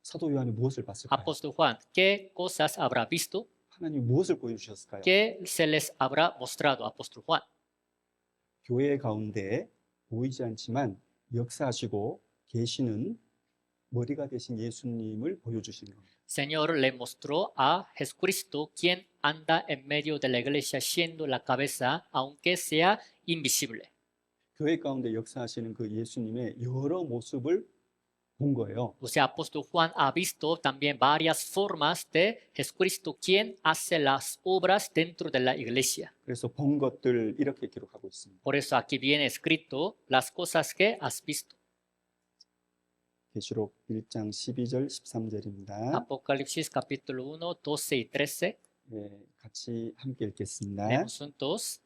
사도 요한이 무엇을 봤을까요? Apóstol Juan, ¿qué cosas habrá visto? 하나님 무엇을 보여주셨을까요? ¿Qué se les habrá mostrado, Apóstol Juan? 교회 가운데 보이지 않지만 역사하시고 계시는 머리가 되신 예수님을 보여주시는 겁니다. Señor le mostró a Jesucristo, quien anda en medio de la iglesia siendo la cabeza, aunque sea invisible. 교회 가운데 역사하시는 그 예수님의 여러 모습을 본 거예요. O sea, Apóstol Juan ha visto también varias formas de Jesucristo, quien hace las obras dentro de la iglesia. 그래서 본 것들 이렇게 기록하고 있습니다. Por eso aquí viene escrito las cosas que has visto. 계시록 1장 12절 13절입니다. Apocalipsis capítulo 1, 12 y 13. 같이 함께 읽겠습니다. Leemos juntos.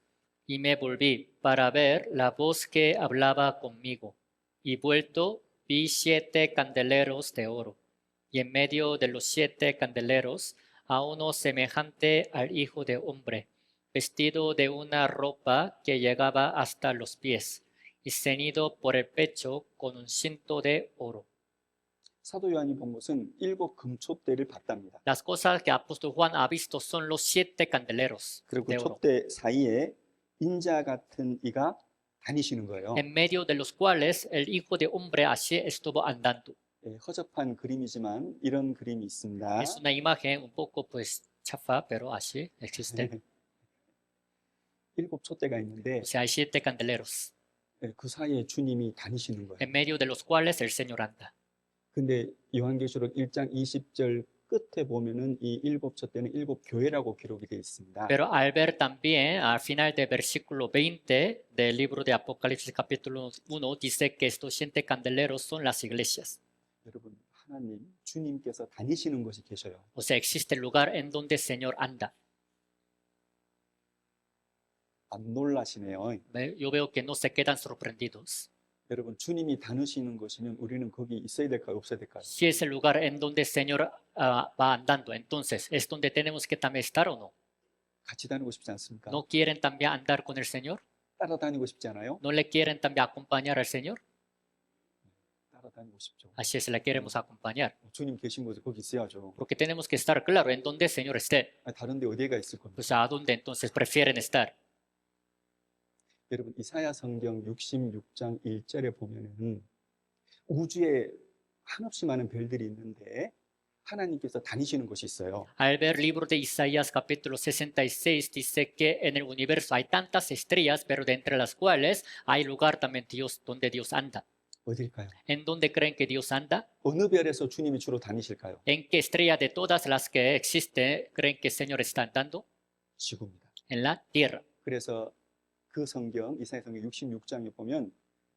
Y me volví para ver la voz que hablaba conmigo. y vuelto vi 7 candeleros de oro, y en medio de los 7 candeleros a uno semejante al Hijo de Hombre, vestido de una ropa que llegaba hasta los pies, y ceñido por el pecho con un cinto de oro. 사도 요한이 본 것은 7 금촛대를 봤답니다. Las cosas que apóstol Juan ha visto son los 7 candeleros 그리고 de oro, 촛대 사이에 인자 같은 이가 다니시는 거예요. en medio de los cuales el Hijo de Hombre así estuvo andando. 예, 허접한 그림이지만 이런 그림이 있습니다. Es una imagen un poco pues chafa, pero así existe. 7 촛대가 있는데 O sea, hay 7 candeleros, 예, 그 사이에 주님이 다니시는 거예요. en medio de los cuales el Señor anda. 근데 요한계시록 1장 20절 끝에 보면은 이 7 촛대는 7 교회라고 기록이 되어 있습니다. Pero al ver también al final del versículo 20 del libro de Apocalipsis capítulo 1, dice que estos 7 candeleros son las iglesias. 여러분, 하나님, 주님께서 다니시는 것이 계셔요. O sea, existe el lugar en donde el Señor anda. 안 놀라시네요. Yo veo que no se quedan sorprendidos. 여러분, 주님이 다니시는 것이면 우리는 거기 있어야 될까요? 없어야 될까요? Si es el lugar en donde el Señor va andando, entonces, ¿es donde tenemos que también estar o no? 같이 다니고 싶지 않습니까? ¿No quieren también andar con el Señor? 따라다니고 싶지 않아요? ¿No le quieren también acompañar al Señor? 따라다니고 싶죠. Así es, le queremos acompañar. 주님 계신 곳에 거기 있어야죠. Porque tenemos que estar claro en donde el Señor esté. 다른 데 어디가 있을 겁니까? O sea, ¿a dónde entonces prefieren estar? 여러분, 이사야 성경 66장 1절에 보면은 우주에 한없이 많은 별들이 있는데 하나님께서 다니시는 곳이 있어요. Al ver el libro de Isaías capítulo 66 dice que en el universo hay tantas estrellas, pero de entre las cuales hay lugar también Dios, donde Dios anda. 어딜까요? ¿En dónde creen que Dios anda? 어느 별에서 주님이 주로 다니실까요? ¿En qué estrella de todas las que existen creen que el Señor está andando? 지구입니다. En la tierra. 그래서 그 성경 이사야 성경 66장에 보면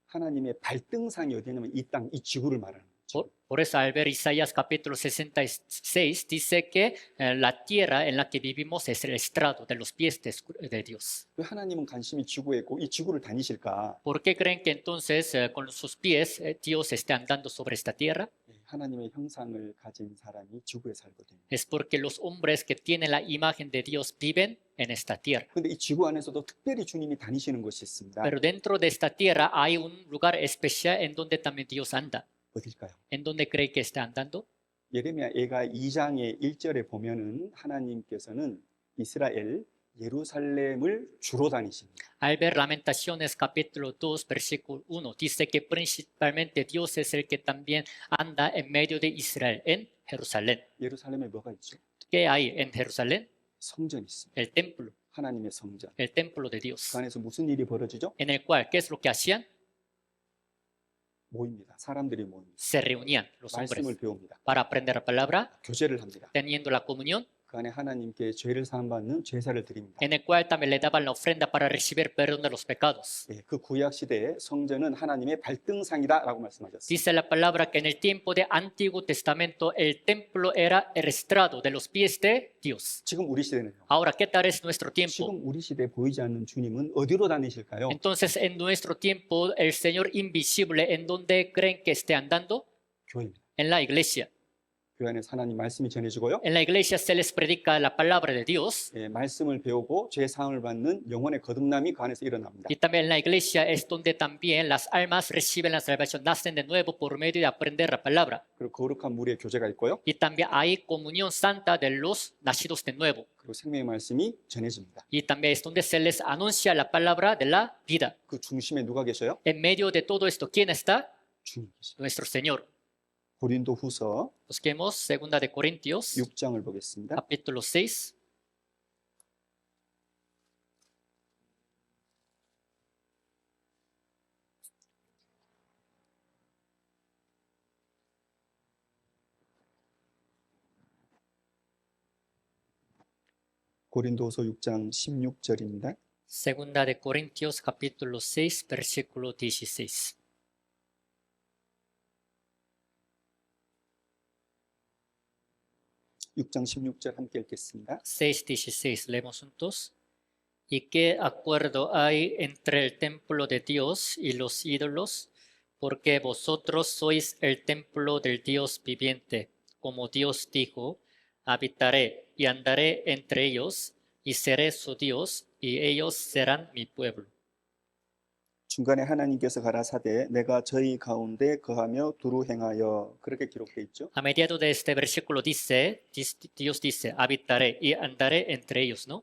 하나님의 발등상이 어디냐면 이 땅, 이 지구를 말하는 거죠. Por eso al ver Isaías capítulo 66 dice que la tierra en la que vivimos es el estrado de los pies de Dios. 왜 하나님은 관심이 지구에 있고 이 지구를 다니실까? ¿Por qué creen que entonces con sus pies Dios esté andando sobre esta tierra? 하나님의 형상을 가진 사람이 지구에 살거든요. Es porque los hombres que tienen la imagen de Dios viven en esta tierra. 근데 이 지구 안에서도 특별히 주님이 다니시는 곳이 있습니다. Pero dentro de esta tierra hay un lugar especial en donde también Dios anda. 어딜까요? ¿En dónde cree que está andando? 예레미야 예가 2장의 1절에 보면은 하나님께서는 이스라엘 예루살렘을 주로 다니십니다. Al ver Lamentaciones capítulo 2 versículo 1 dice que principalmente Dios es el que también anda en medio de Israel, en Jerusalén. 예루살렘에 뭐가 있죠? ¿Qué hay en Jerusalén? 성전이 있습니다. El templo 하나님의 성전. de Dios. 그 안에서 무슨 일이 벌어지죠? En el cual, ¿qué es lo que hacían? 모입니다. 사람들이 모입니다. Se reunían los 말씀을 hombres 배웁니다. para aprender la palabra, 교제를 합니다. teniendo la comunión, 그 안에 하나님께 죄를 사함받는 제사를 드립니다. en el cual también le daban la ofrenda para recibir perdón de los pecados. 예, 그 구약 시대의 성전은 하나님의 발등상이다라고 말씀하셨습니다. Dice la palabra que en el tiempo de Antiguo Testamento el templo era el estrado de los pies de Dios. 지금 우리 시대는요. Ahora, ¿qué tal es nuestro tiempo? 지금 우리 시대에 보이지 않는 주님은 어디로 다니실까요? Entonces, en nuestro tiempo, el Señor invisible, ¿en dónde creen que esté andando? 교회입니다. En la iglesia. 교회 안에서 하나님 말씀이 전해지고요. En la iglesia se les predica la palabra de Dios. 예, 말씀을 배우고 죄 사함을 받는 영혼의 거듭남이 그 안에서 일어납니다. Y también en la iglesia es donde también las almas reciben la salvación, nacen de nuevo por medio de aprender la palabra. 그리고 거룩한 물의 교제가 있고요. Y también hay comunión santa de los nacidos de nuevo. 그리고 생명의 말씀이 전해집니다. Y también es donde se les anuncia la palabra de la vida. 그 중심에 누가 계셔요? En medio de todo esto, ¿quién está? 주님 계십니다. Nuestro Señor. 고린도후서 Busquemos 2 de Corintios, 6장을 보겠습니다. capítulo 6. 고린도후서 6장 16절입니다. 2 de Corintios capítulo 6, versículo 16. 육 장 16절 함께 읽겠습니다. 6:16, leemos juntos. ¿Y qué acuerdo hay entre el templo de Dios y los ídolos? Porque vosotros sois el templo del Dios viviente, como Dios dijo, habitaré y andaré entre ellos, y seré su Dios, y ellos serán mi pueblo. 중간에 하나님께서 가라사대 내가 저희 가운데 거하며 두루 행하여 그렇게 기록돼 있죠. A mediado de este versículo Dios dice, habitaré y andaré entre ellos, ¿no?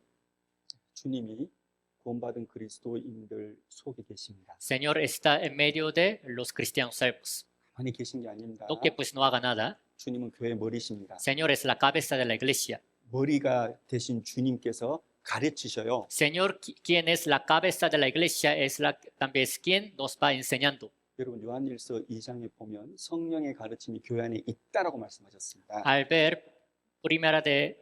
주님이 구원받은 그리스도인들 속에 계십니다. Señor está en medio de los cristianos salvos. 가만히 계신 게 아닙니다. No que pues no haga nada. 주님은 교회 머리십니다. Señor es la cabeza de la iglesia. 머리가 되신 주님께서 가르치셔요. Señor, quien es la cabeza de la iglesia, también es quien nos va enseñando. 여러분 요한일서 2장에 보면 성령의 가르침이 교회 안에 있다라고 말씀하셨습니다. Al ver primera de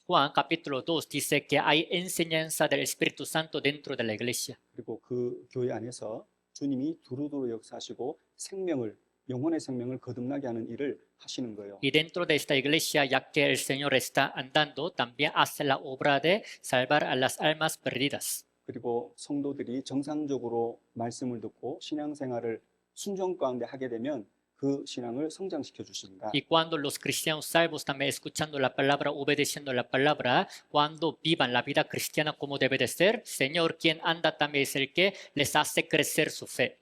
Juan, capítulo 2, dice que hay enseñanza del Espíritu Santo dentro de la iglesia. 그리고 그 교회 안에서 주님이 두루두루 역사하시고 생명을 영혼의 생명을 거듭나게 하는 일을 하시는 거예요. Y dentro de esta iglesia, ya que el Señor está andando, también hace la obra de salvar a las almas perdidas. 그리고 성도들이 정상적으로 말씀을 듣고 신앙생활을 순종 가운데 하게 되면 그 신앙을 성장시켜 주십니다. Y cuando los cristianos salvos también escuchando la palabra, obedeciendo la palabra, cuando vivan la vida cristiana como debe de ser, Señor, quien anda también es el que les hace crecer su fe.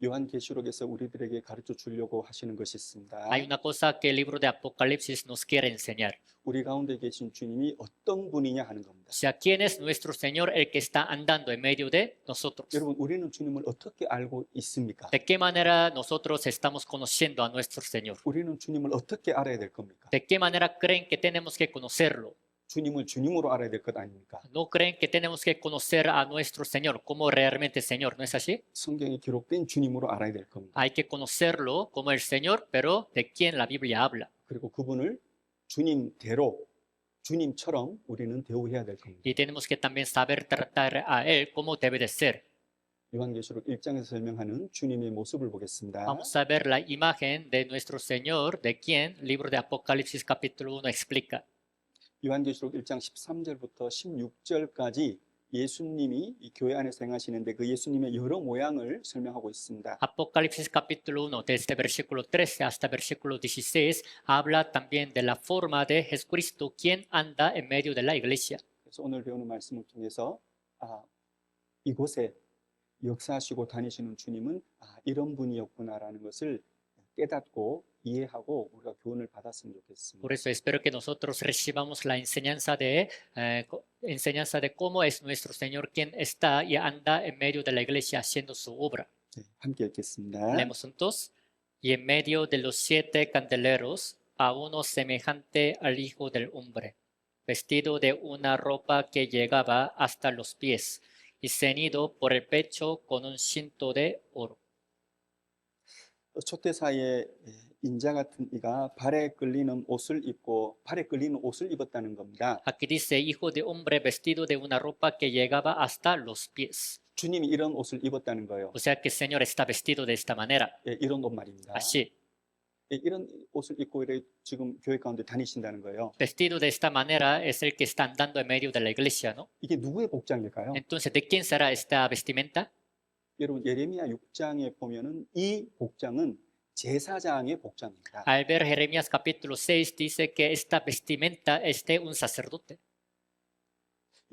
요한계시록에서 우리들에게 가르쳐 주려고 하시는 것이 있습니다. Hay una cosa que el libro de Apocalipsis nos quiere enseñar. 우리 가운데 계신 주님이 어떤 분이냐 하는 겁니다. O sea, ¿quién es nuestro Señor, el que está andando en medio de nosotros? 여러분 우리는 주님을 어떻게 알고 있습니까? ¿De qué manera nosotros estamos conociendo a nuestro Señor? 우리는 주님을 어떻게 알아야 될 겁니까? ¿De qué manera creen que tenemos que conocerlo? 주님을 주님으로 알아야 될 것 아닙니까? ¿No creen que tenemos que conocer a nuestro Señor como realmente Señor? ¿No es así? 성경에 기록된 주님으로 알아야 될 겁니다. Hay que conocerlo como el Señor, pero de quién la Biblia habla. 그리고 그분을 주님대로 주님처럼 우리는 대우해야 될 겁니다. Y tenemos que también saber tratar a Él como debe de ser. 요한계시록 1장에서 설명하는 주님의 모습을 보겠습니다. Vamos a ver la imagen de nuestro Señor, de quien el libro de Apocalipsis capítulo 1 explica. 요한계시록 1장 13절부터 16절까지 예수님이 이 교회 안에서 행하시는데 그 예수님의 여러 모양을 설명하고 있습니다. Apocalipsis capítulo 1, desde versículo 13 hasta versículo 16, habla también de la forma de Jesucristo, quien anda en medio de la iglesia. 그래서 오늘 배우는 말씀을 통해서 이곳에 역사하시고 다니시는 주님은 이런 분이었구나라는 것을 깨닫고 이해하고 우리가 교훈을 받았으면 좋겠습니다. Por eso espero que nosotros recibamos la enseñanza de cómo es nuestro Señor, quien está y anda en medio de la iglesia haciendo su obra. 네, 함께 읽겠습니다. Leemos juntos. Y en medio de los 7 candeleros, a uno semejante al Hijo del Hombre, vestido de una ropa que llegaba hasta los pies, y ceñido por el pecho con un cinto de oro. 초대사의 인자 같은 이가 발에 끌리는 옷을 입었다는 겁니다. Aquí dice Hijo de Hombre vestido de una ropa que llegaba hasta los pies. 주님이 이런 옷을 입었다는 거예요. O sea que el Señor está vestido de esta manera, 이런 옷 말입니다. así. 이런 옷을 입고 지금 교회 가운데 다니신다는 거예요. Vestido de esta manera es el que está andando en medio de la iglesia, ¿no? 이게 누구의 복장일까요? Entonces, ¿de quién será esta vestimenta? 여러분 예레미야 6장에 보면은 이 복장은 제사장의 복장입니다. Al ver Jeremías capítulo 6 dice que esta vestimenta es de un sacerdote.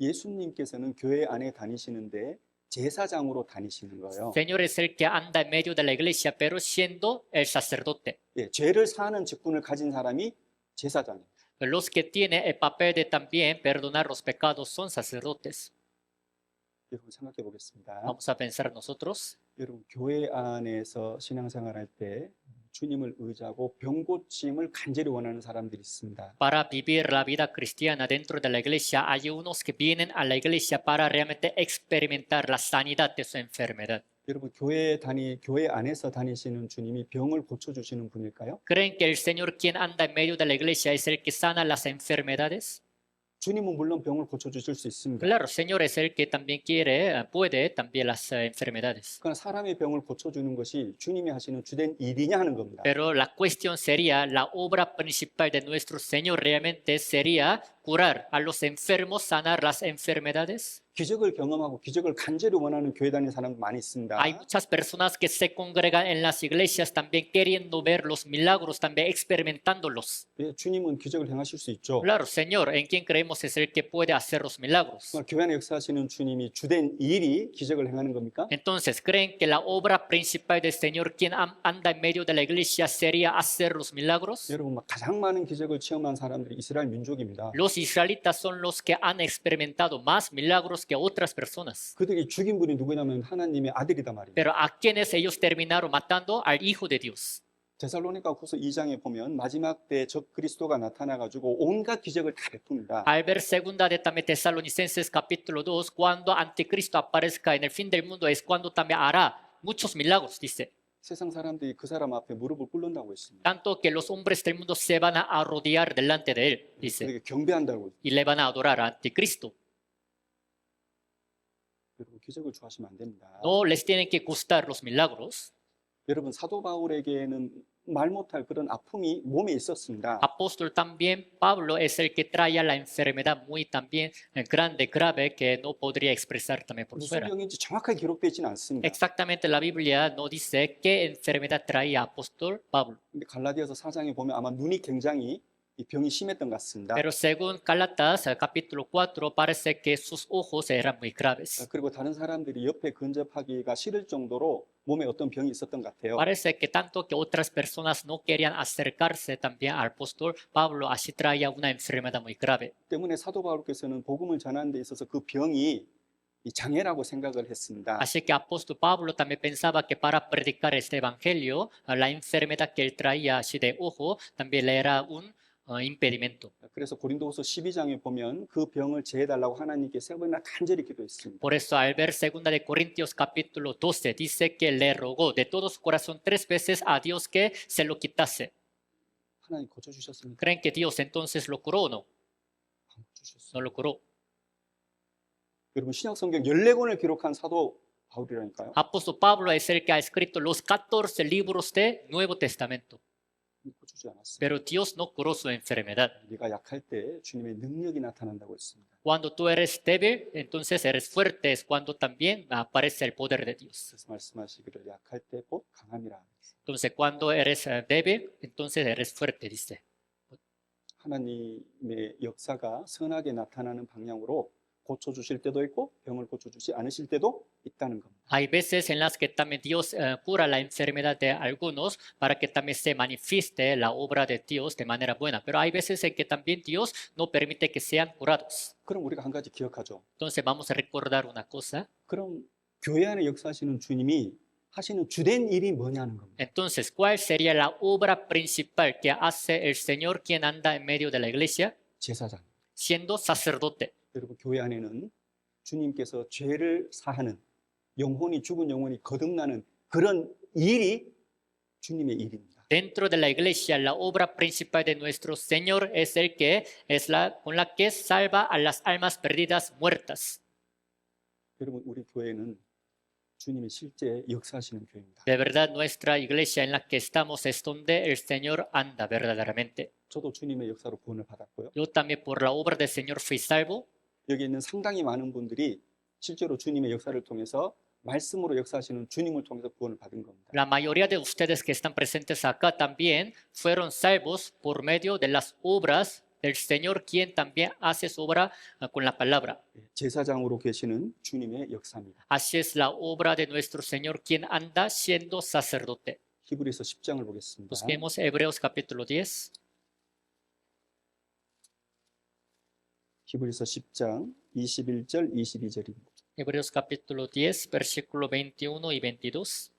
예수님께서는 교회 안에 다니시는데 제사장으로 다니시는 거예요. Señor es el que anda en medio de la iglesia, pero siendo el sacerdote. 죄를 사는 직분을 가진 사람이 제사장입니다. Los que tienen el papel de también perdonar los pecados son sacerdotes. 여러분 생각해 보겠습니다. Vamos a pensar nosotros. 여러분 교회 안에서 신앙생활할 때 주님을 의지하고 병 고침을 간절히 원하는 사람들이 있습니다. Para vivir la vida cristiana dentro de la iglesia, hay unos que vienen a la iglesia para realmente experimentar la sanidad de su enfermedad. 여러분 교회 안에서 다니시는 주님이 병을 고쳐 주시는 분일까요? ¿Creen que el Señor quien anda en medio de la iglesia es el que sana las enfermedades? 주님은 물론 병을 고쳐 주실 수 있습니다. Claro, Señor es el que también puede también las enfermedades. 그러나 사람의 병을 고쳐 주는 것이 주님이 하시는 주된 일이냐 하는 겁니다. Pero la cuestión sería, la obra principal de nuestro Señor realmente sería curar a los enfermos, sanar las enfermedades. 기적을 경험하고 기적을 간절히 원하는 교회 다니는 사람도 많이 있습니다. Hay muchas personas que se congregan en las iglesias también queriendo ver los milagros, también experimentándolos. 예, 주님은 기적을 행하실 수 있죠. Claro, Señor, en quien creemos es el que puede hacer los milagros. 정말 교회 안에 역사하시는 주님이 주된 일이 기적을 행하는 겁니까? Entonces, ¿creen que la obra principal del Señor, quien anda en medio de la iglesia, sería hacer los milagros? 여러분, 가장 많은 기적을 체험한 사람들이 이스라엘 민족입니다. Los israelitas son los que han experimentado más milagros que otras personas. 그들이 죽인 분이 누구냐면 하나님의 아들이단 말이에요. Pero a quienes ellos terminaron matando al Hijo de Dios. 데살로니가후서 2장에 보면 마지막 때 적 그리스도가 나타나 가지고 온갖 기적을 다 베풉니다. Al ver segunda de también Tesalonicenses capítulo 2, cuando anticristo aparezca en el fin del mundo es cuando también hará muchos milagros, dice. 세상 사람들이 그 사람 앞에 무릎을 꿇는다고 했습니다. Tanto que los hombres del mundo se van a arrodillar delante de él, dice, 그렇게 경배한다고. y le van a adorar a anticristo. 여러분, 기적을 좋아하시면 안 됩니다. No les tienen que gustar los milagros. 여러분, 사도 바울에게는 말 못할 그런 아픔이 몸에 있었습니다. Apóstol también, Pablo es el que traía la enfermedad muy también grande, grave, que no podría expresar también por 무슨 fuera. 병인지 정확하게 기록되지는 않습니다. Exactamente la Biblia no dice qué enfermedad traía apóstol Pablo. 근데 갈라디아서 4장에 보면 아마 눈이 굉장히 이 병이 심했던 것 같습니다. Pero según Gálatas, capítulo 4, parece que sus ojos eran muy graves. 그리고 다른 사람들이 옆에 근접하기가 싫을 정도로 몸에 어떤 병이 있었던 것 같아요. Parece que tanto que otras personas no querían acercarse también al apóstol Pablo, así traía una enfermedad muy grave. 때문에 사도 바울께서는 복음을 전하는 데 있어서 그 병이 이 장애라고 생각을 했습니다. Así que apóstol Pablo también pensaba que para predicar este evangelio, la enfermedad que él traía así de ojo también le era un impedimento. 그래서 고린도후서 12장에 보면 그 병을 제해달라고 하나님께 세 번이나 간절히 기도했습니다. Por eso al ver 2 de Corintios capítulo 12 dice que le rogó de todo su corazón 3 veces a Dios que se lo quitase. 하나님 고쳐주셨습니까? ¿Creen que Dios entonces lo curó o no? 안 고쳐주셨어요. No lo curó. 여러분, 신약 성경 14권을 기록한 사도 바울이라니까요. Apóstol Pablo es el que ha escrito los 14 libros de Nuevo Testamento. 고쳐주지 않았어요. Pero Dios no curó su enfermedad. 네가 약할 때 주님의 능력이 나타난다고 했습니다. Cuando tú eres débil, entonces eres fuerte. Es cuando también aparece el poder de Dios. 그래서 말씀하시기를 약할 때 곧 강함이라. Entonces cuando eres débil, entonces eres fuerte, dice. 하나님의 역사가 선하게 나타나는 방향으로 고쳐주실 때도 있고 병을 고쳐주지 않으실 때도 있다는 겁니다. Hay veces en las que también Dios cura la enfermedad de algunos para que también se manifieste la obra de Dios de manera buena. Pero hay veces en que también Dios no permite que sean curados. 그럼 우리가 한 가지 기억하죠. Entonces vamos a recordar una cosa. 그럼 교회 안에 역사하시는 주님이 하시는 주된 일이 뭐냐는 겁니다. Entonces, ¿cuál sería la obra principal que hace el Señor quien anda en medio de la iglesia? 제사장. Siendo sacerdote. 여러분, 교회 안에는 주님께서 죄를 사하는 영혼이 죽은 영혼이 거듭나는 그런 일이 주님의 일입니다. Dentro de la iglesia, la obra principal de nuestro Señor es el que es con la que salva a las almas perdidas muertas. 여러분, 우리 교회는 주님이 실제 역사하시는 교회입니다. De verdad, nuestra iglesia en la que estamos es donde el Señor anda verdaderamente. 저도 주님의 역사로 구원을 받았고요. Yo también por la obra del Señor fui salvo. 여기 있는 상당히 많은 분들이 실제로 주님의 역사를 통해서 말씀으로 역사하시는 주님을 통해서 구원을 받은 겁니다. La mayoría de ustedes que están presentes acá también fueron salvos por medio de las obras del Señor, quien también hace su obra con la palabra. 제사장으로 계시는 주님의 역사입니다. Así es la obra de nuestro Señor, quien anda siendo sacerdote. 히브리서 10장을 보겠습니다. Busquemos Hebreos capítulo 10. 히브리서 10장 21절 22절입니다. Hebreos capítulo 10, versículo 21 y 22.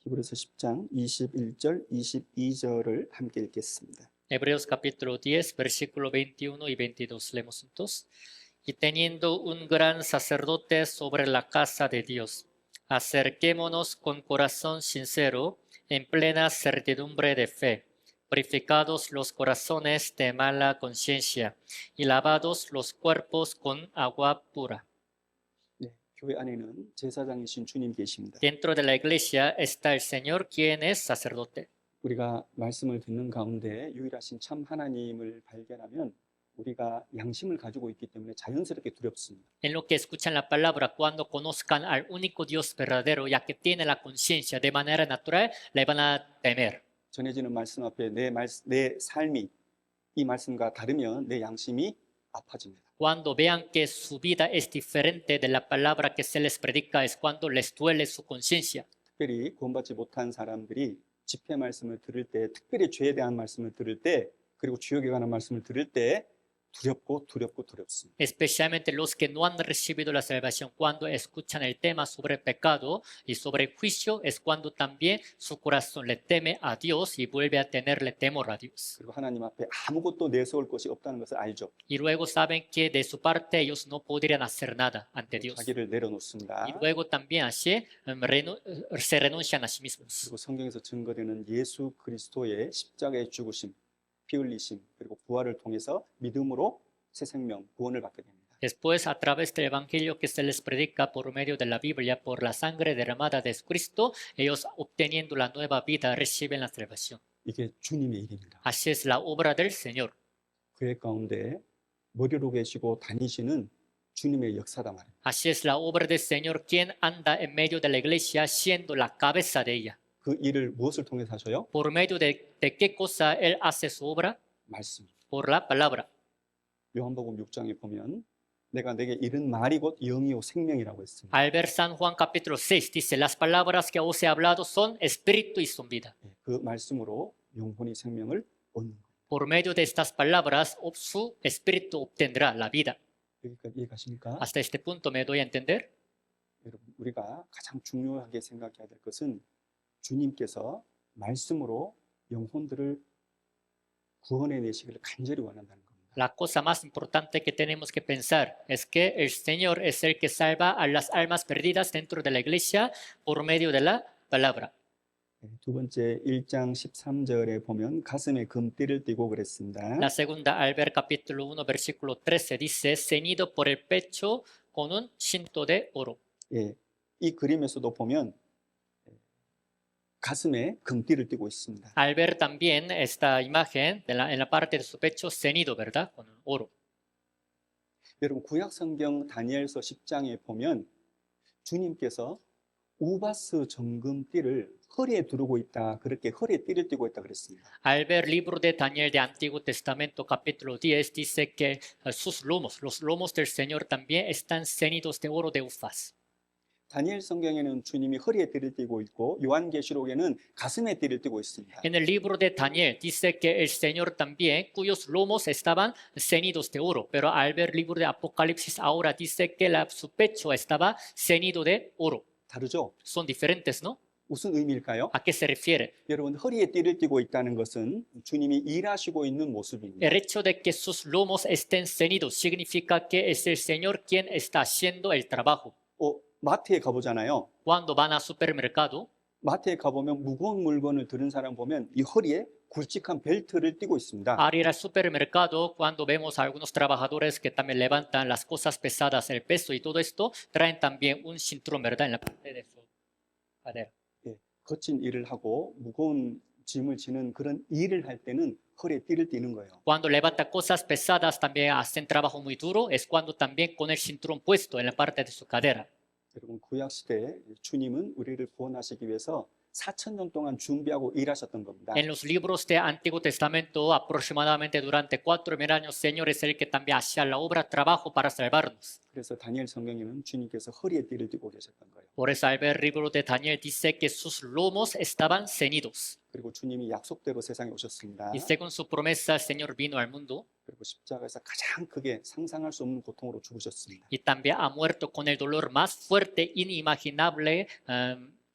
히브리서 10장 21절 22절을 함께 읽겠습니다. Hebreos capítulo 10, versículo 21 y 22. Leemos juntos. Y teniendo un gran sacerdote sobre la casa de Dios, acerquémonos con corazón sincero, en plena certidumbre de fe, purificados los corazones de mala conciencia y lavados los cuerpos con agua pura. 네, 교회 안에는 제사장이신 주님 계십니다. Dentro de la iglesia está el Señor, quien es sacerdote. 우리가 말씀을 듣는 가운데 유일하신 참 하나님을 발견하면 우리가 양심을 가지고 있기 때문에 자연스럽게 두렵습니다. En lo que escuchan la palabra, cuando conozcan al único Dios verdadero, ya que tienen la conciencia de manera natural, le van a temer. 전해지는 말씀 앞에 내 삶이 이 말씀과 다르면 내 양심이 아파집니다. Cuando vean que su vida es diferente de la palabra que se les predica, es cuando les duele su conciencia. 특별히 구원받지 못한 사람들이 집회 말씀을 들을 때, 특별히 죄에 대한 말씀을 들을 때, 그리고 지옥에 관한 말씀을 들을 때 두렵습니다. Especialmente los que no han recibido la salvación, cuando escuchan el tema sobre el pecado y sobre el juicio, es cuando también su corazón le teme a Dios y vuelve a tenerle temor a Dios. 그리고 하나님 앞에 아무것도 내세울 것이 없다는 것을 알죠. Y luego saben que de su parte ellos no podrían hacer nada ante Dios. 자기를 내려놓습니다. Y luego también así se renuncian a sí mismos. 그리고 성경에서 증거되는 예수 그리스도의 십자가의 죽으심, 피 흘리심, 그리고 부활을 통해서 믿음으로 새 생명, 구원을 받게 됩니다. Después, a través del evangelio que se les predica por medio de la Biblia, por la sangre derramada de Cristo, ellos obteniendo la nueva vida reciben la salvación. 이게 주님의 일입니다. Así es la obra del Señor. 교회 가운데 머리로 계시고 다니시는 주님의 역사다 말입니다. Así es la obra del Señor, quien anda en medio de la iglesia siendo la cabeza de ella. 그 일을 무엇을 통해서 하셔요? ¿Por medio de qué cosa Él hace su obra? 말씀. Por la palabra. 요한복음 6장에 보면 내가 내게 이른 말이 곧 영이요 생명이라고 했습니다. Al ver San Juan capítulo 6, dice, las palabras que os he hablado son espíritu y son vida. 그 말씀으로 영혼이 생명을 얻는 거예요. Por medio de estas palabras, su espíritu obtendrá la vida. 여기까지 이해가십니까? Hasta este punto me doy a entender. 여러분, 우리가 가장 중요하게 생각해야 될 것은 주님께서 말씀으로 영혼들을 구원해 내시기를 간절히 원한다는 겁니다. La cosa más importante que tenemos que pensar es que el Señor es el que salva a las almas perdidas dentro de la iglesia por medio de la palabra. 두 번째 1장 13절에 보면 가슴에 금띠를 띠고 그랬습니다. La segunda, al ver capítulo 1, versículo 13, dice, ceñido por el pecho con un cinto de oro. 예, 이 그림에서도 보면 가슴에 금띠를 띠고 있습니다. Al ver también esta imagen en la parte de su pecho ceñido, ¿verdad? Con un oro. 여러분 구약 성경 다니엘서 10장에 보면 주님께서 우바스 정금띠를 허리에 두르고 있다. 그렇게 허리에 띠를 띠고 있다 그랬습니다. Al ver libro de Daniel de Antiguo Testamento, capítulo 10, dice que sus lomos, los lomos del Señor también están ceñidos de oro de Ufaz. 다니엘 성경에는 주님이 허리에 띠를 띠고 있고 요한계시록에는 가슴에 띠를 띠고 있습니다. En el libro de Daniel dice que el Señor también, cuyos lomos estaban ceñidos de oro, pero al ver el libro de Apocalipsis ahora dice que su pecho estaba ceñido de oro. 다르죠? Son diferentes, ¿no? 무슨 의미일까요? ¿A qué se refiere? 여러분 허리에 띠를 띠고 있다는 것은 주님이 일하시고 있는 모습입니다. El hecho de que sus lomos estén ceñidos significa que es el Señor quien está haciendo el trabajo. 마트에 가보잖아요. Cuando van al supermercado, 마트에 가보면 무거운 물건을 들은 사람 보면 이 허리에 굵직한 벨트를 띠고 있습니다. al ir al supermercado, cuando vemos a algunos trabajadores que también levantan las cosas pesadas, el peso y todo esto, traen también un cinturón, ¿verdad? En la parte de su cadera. 거친 일을 하고 무거운 짐을 지는 그런 일을 할 때는 허리에 띠를 띠는 거예요. Cuando levanta cosas pesadas, también hacen trabajo muy duro, es cuando también con el cinturón puesto en la parte de su cadera. 여러분 구약 시대 주님은 우리를 구원하시기 위해서 4,000년 동안 준비하고 일하셨던 겁니다. En los libros de Antiguo Testamento, aproximadamente durante 4.000 años, Señor es el que también hacía la obra, trabajo para salvarnos. 그래서 다니엘 성경에는 주님께서 허리에 띠를 띠고 계셨던 거예요. Por eso al ver el libro de Daniel dice que sus lomos estaban ceñidos. 그리고 주님이 약속대로 세상에 오셨습니다. Y según su promesa, el Señor vino al mundo 그리고 십자가에서 가장 크게 상상할 수 없는 고통으로 죽으셨습니다. y también ha muerto con el dolor más fuerte, inimaginable,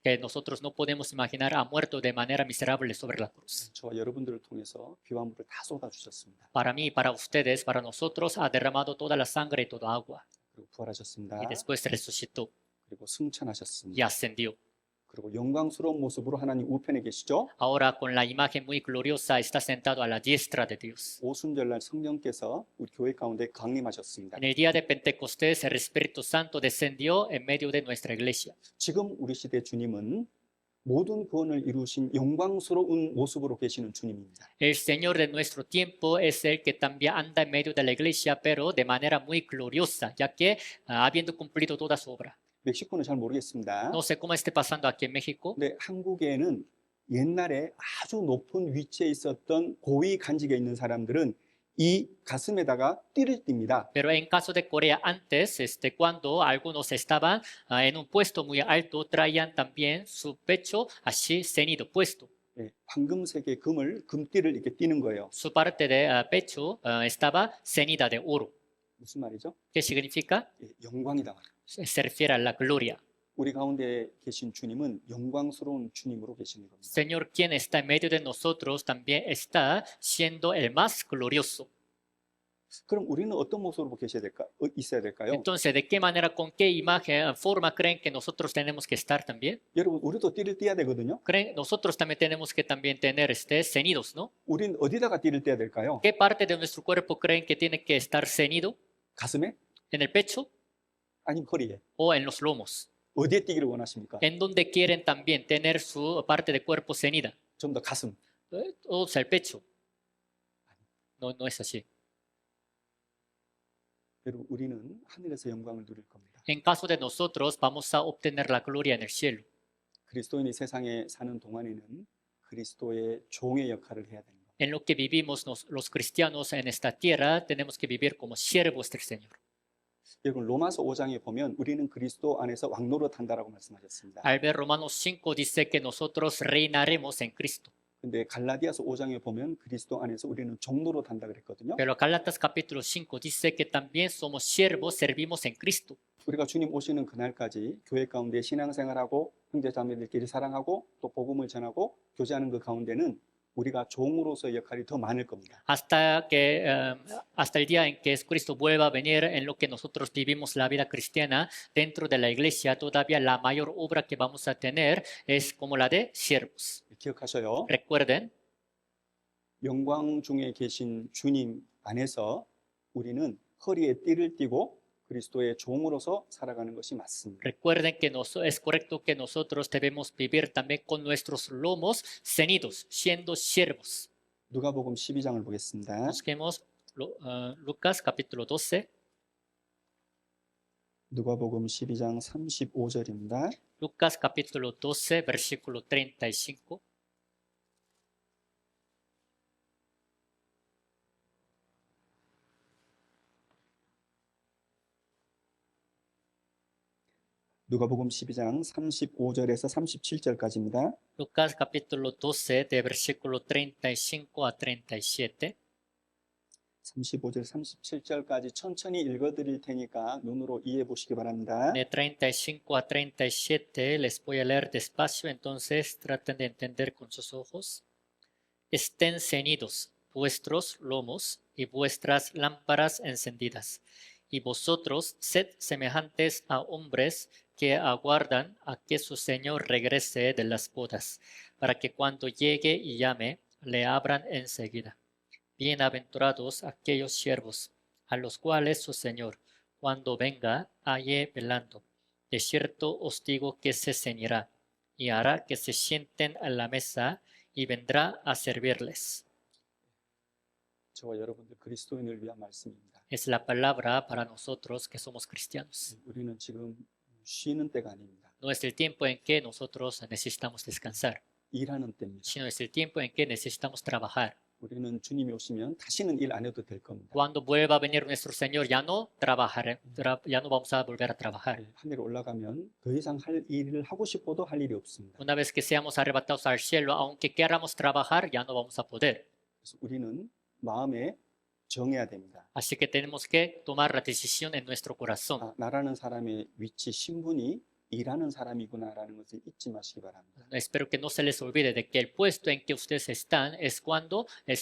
que nosotros no podemos imaginar, ha muerto de manera miserable sobre la cruz. 저와 여러분들을 통해서 피와 물을 다 쏟아 주셨습니다. Para mí, para ustedes, para nosotros, ha derramado toda la sangre y toda agua. 그리고 부활하셨습니다. Y después resucitó 그리고 승천하셨습니다. y ascendió. 그리고 영광스러운 모습으로 하나님 우편에 계시죠. Ahora, con la imagen muy gloriosa, está sentado a la diestra de Dios. 오순절날 성령께서 우리 교회 가운데 강림하셨습니다. En el día de Pentecostés, el Espíritu Santo descendió en medio de nuestra iglesia. 지금 우리 시대 주님은 모든 구원을 이루신 영광스러운 모습으로 계시는 주님입니다. El Señor de nuestro tiempo es el que también anda en medio de la iglesia, pero de manera muy gloriosa, ya que habiendo cumplido toda su obra. 멕시코는 잘 모르겠습니다. No sé cómo esté pasando aquí en México, 근데 한국에는 옛날에 아주 높은 위치에 있었던 고위 간직에 있는 사람들은 이 가슴에다가 띠를 띱니다. pero en caso de Corea antes, cuando algunos estaban en un puesto muy alto, traían también su pecho así ceñido, puesto. 예, 황금색의 금띠를 이렇게 띠는 거예요. Su parte de pecho estaba ceñida de oro. 무슨 말이죠? ¿Qué significa? 예, 영광이다 말이에요. Se refiere a la gloria. 우리 가운데 계신 주님은 영광스러운 주님으로 계시는 겁니다. Señor, quien está en medio de nosotros, también está siendo el más glorioso. 그럼 우리는 어떤 모습으로 있어야 될까요? Entonces, ¿de qué manera, con qué imagen, forma creen que nosotros tenemos que estar también? 여러분, 우리도 띠를 띠야 되거든요. ¿Creen? Nosotros también tenemos que también tener ceñidos, ¿no? 우린 어디다가 띠를 떼야 될까요? ¿Qué parte de nuestro cuerpo creen que tiene que estar ceñido? 가슴에? ¿En el pecho 아니면 허리에? o en los lomos? 어디에 띠기를 원하십니까? ¿En donde quieren también tener su parte de cuerpo ceñida? 좀 더 가슴. O sea, el pecho. No, no es así. 여러분, 우리는 하늘에서 영광을 누릴 겁니다. En caso de nosotros, vamos a obtener la gloria en el cielo. 그리스도인이 세상에 사는 동안에는 그리스도의 종의 역할을 해야 되는 겁니다. En lo que vivimos los cristianos en esta tierra, tenemos que vivir como siervos del Señor. 여러분, 로마서 5장에 보면 우리는 그리스도 안에서 왕노릇 한다라고 말씀하셨습니다. Al ver Romanos 5 dice que nosotros reinaremos en Cristo. 근데 갈라디아서 5장에 보면 그리스도 안에서 우리는 종노릇 한다 그랬거든요. Pero Gálatas capítulo 5 dice que también somos siervos, servimos en Cristo. 우리가 주님 오시는 그날까지 교회 가운데 신앙생활하고 형제자매들끼리 사랑하고 또 복음을 전하고 교제하는 그 가운데는 우리가 종으로서의 역할이 더 많을 겁니다. Hasta el día en que Cristo vuelva a venir, en lo que nosotros vivimos la vida cristiana dentro de la iglesia, todavía la mayor obra que vamos a tener es como la de siervos. 기억하셔요. Recuerden, 영광 중에 계신 주님 안에서 우리는 허리에 띠를 띠고 그리스도의 종으로서 살아가는 것이 맞습니다. recuerden que es correcto que nosotros debemos vivir también con nuestros lomos ceñidos, siendo siervos. 누가복음 12장을 보겠습니다. Busquemos Lucas capítulo 12. 누가복음 12장 35절입니다. Lucas capítulo 12, versículo 35. 누가복음 12장 35절에서 37절까지입니다. Lucas capítulo 12, de versículo 35 a 37. 35절, 37절까지 천천히 읽어드릴 테니까 눈으로 이해해 보시기 바랍니다. De 35 a 37 les voy a leer despacio, entonces traten de entender con sus ojos. Estén ceñidos vuestros lomos y vuestras lámparas encendidas, y vosotros sed semejantes a hombres que aguardan a que su Señor regrese de las bodas, para que cuando llegue y llame, le abran enseguida. Bienaventurados aquellos siervos, a los cuales su Señor, cuando venga, halle velando. De cierto os digo que se ceñirá, y hará que se sienten a la mesa, y vendrá a servirles. 저와 여러분들 그리스도인을 위한 말씀입니다. Es la palabra para nosotros que somos cristianos. 우리는 지금 쉬는 때가 아닙니다. No es el tiempo en que nosotros necesitamos descansar, 일하는 때입니다. sino es el tiempo en que necesitamos trabajar. 우리는 주님이 오시면 다시는 일 안 해도 될 겁니다. Cuando vuelva a venir nuestro Señor, ya no ya no vamos a volver a trabajar. 하늘에 올라가면 더 이상 할 일을 하고 싶어도 할 일이 없습니다. Una vez que seamos arrebatados al cielo, aunque queramos trabajar, ya no vamos a poder. 그래서 우리는 마음에 정해야 됩니다. Así que tenemos que tomar la decisión en nuestro corazón. 아, 나라는 사람의 위치, 신분이 일하는 사람이구나라는 것을 잊지 마시기 바랍니다. Espero que no se les olvide de que el puesto en que ustedes están es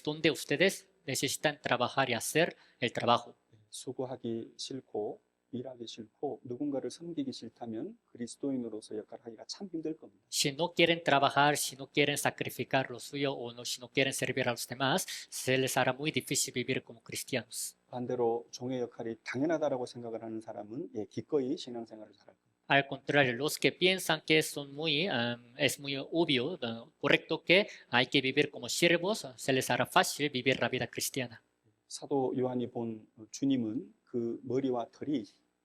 donde ustedes necesitan trabajar y hacer el trabajo. 수고하기 싫고 일하기 싫고 누군가를 섬기기 싫다면 그리스도인으로서 역할하기가 참 힘들 겁니다. Si no quieren trabajar, si no quieren sacrificar lo suyo o no, si no quieren servir a los demás, se les hará muy difícil vivir como cristianos. 반대로 종의 역할이 당연하다라고 생각을 하는 사람은 기꺼이 신앙생활을 잘할 겁니다. Al contrario, los que piensan que es muy obvio, correcto que hay que vivir como siervos, se les hará fácil vivir la vida cristiana. 사도 요한이 본 주님은 그 머리와 털이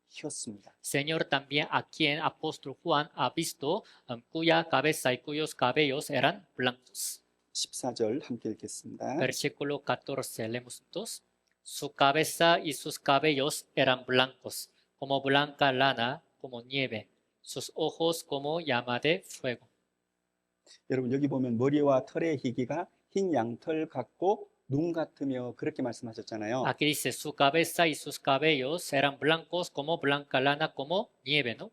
휘었습니다. Señor también a quien apóstol Juan ha visto, cuya cabeza y cuyos cabellos eran blancos. 14절 함께 읽겠습니다. Versículo 14, leemos juntos. Su cabeza y sus cabellos eran blancos, como blanca lana, como nieve, sus ojos como llama de fuego. 여러분 여기 보면 머리와 털의 희기가 흰 양털 같고 눈 같으며 그렇게 말씀하셨잖아요. Aquí dice, su cabeza y sus cabellos eran blancos como blanca lana, como nieve, ¿no?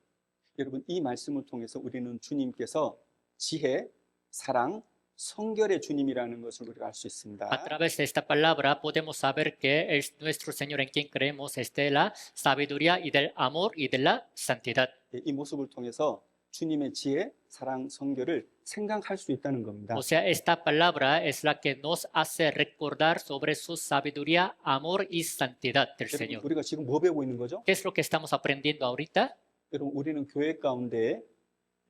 여러분 이 말씀을 통해서 우리는 주님께서 지혜, 사랑, 성결의 주님이라는 것을 우리가 알 수 있습니다. A través de esta palabra podemos saber que nuestro Señor en quien creemos es de la sabiduría y del amor y de la santidad. 이 모습을 통해서 주님의 지혜, 사랑, 성결을 생각할 수 있다는 겁니다. O sea, esta palabra es la que nos hace recordar sobre su sabiduría, amor y santidad del 여러분, Señor. 우리가 지금 뭐 배우고 있는 거죠? ¿Qué es lo que estamos aprendiendo ahorita? 여러분 우리는 교회 가운데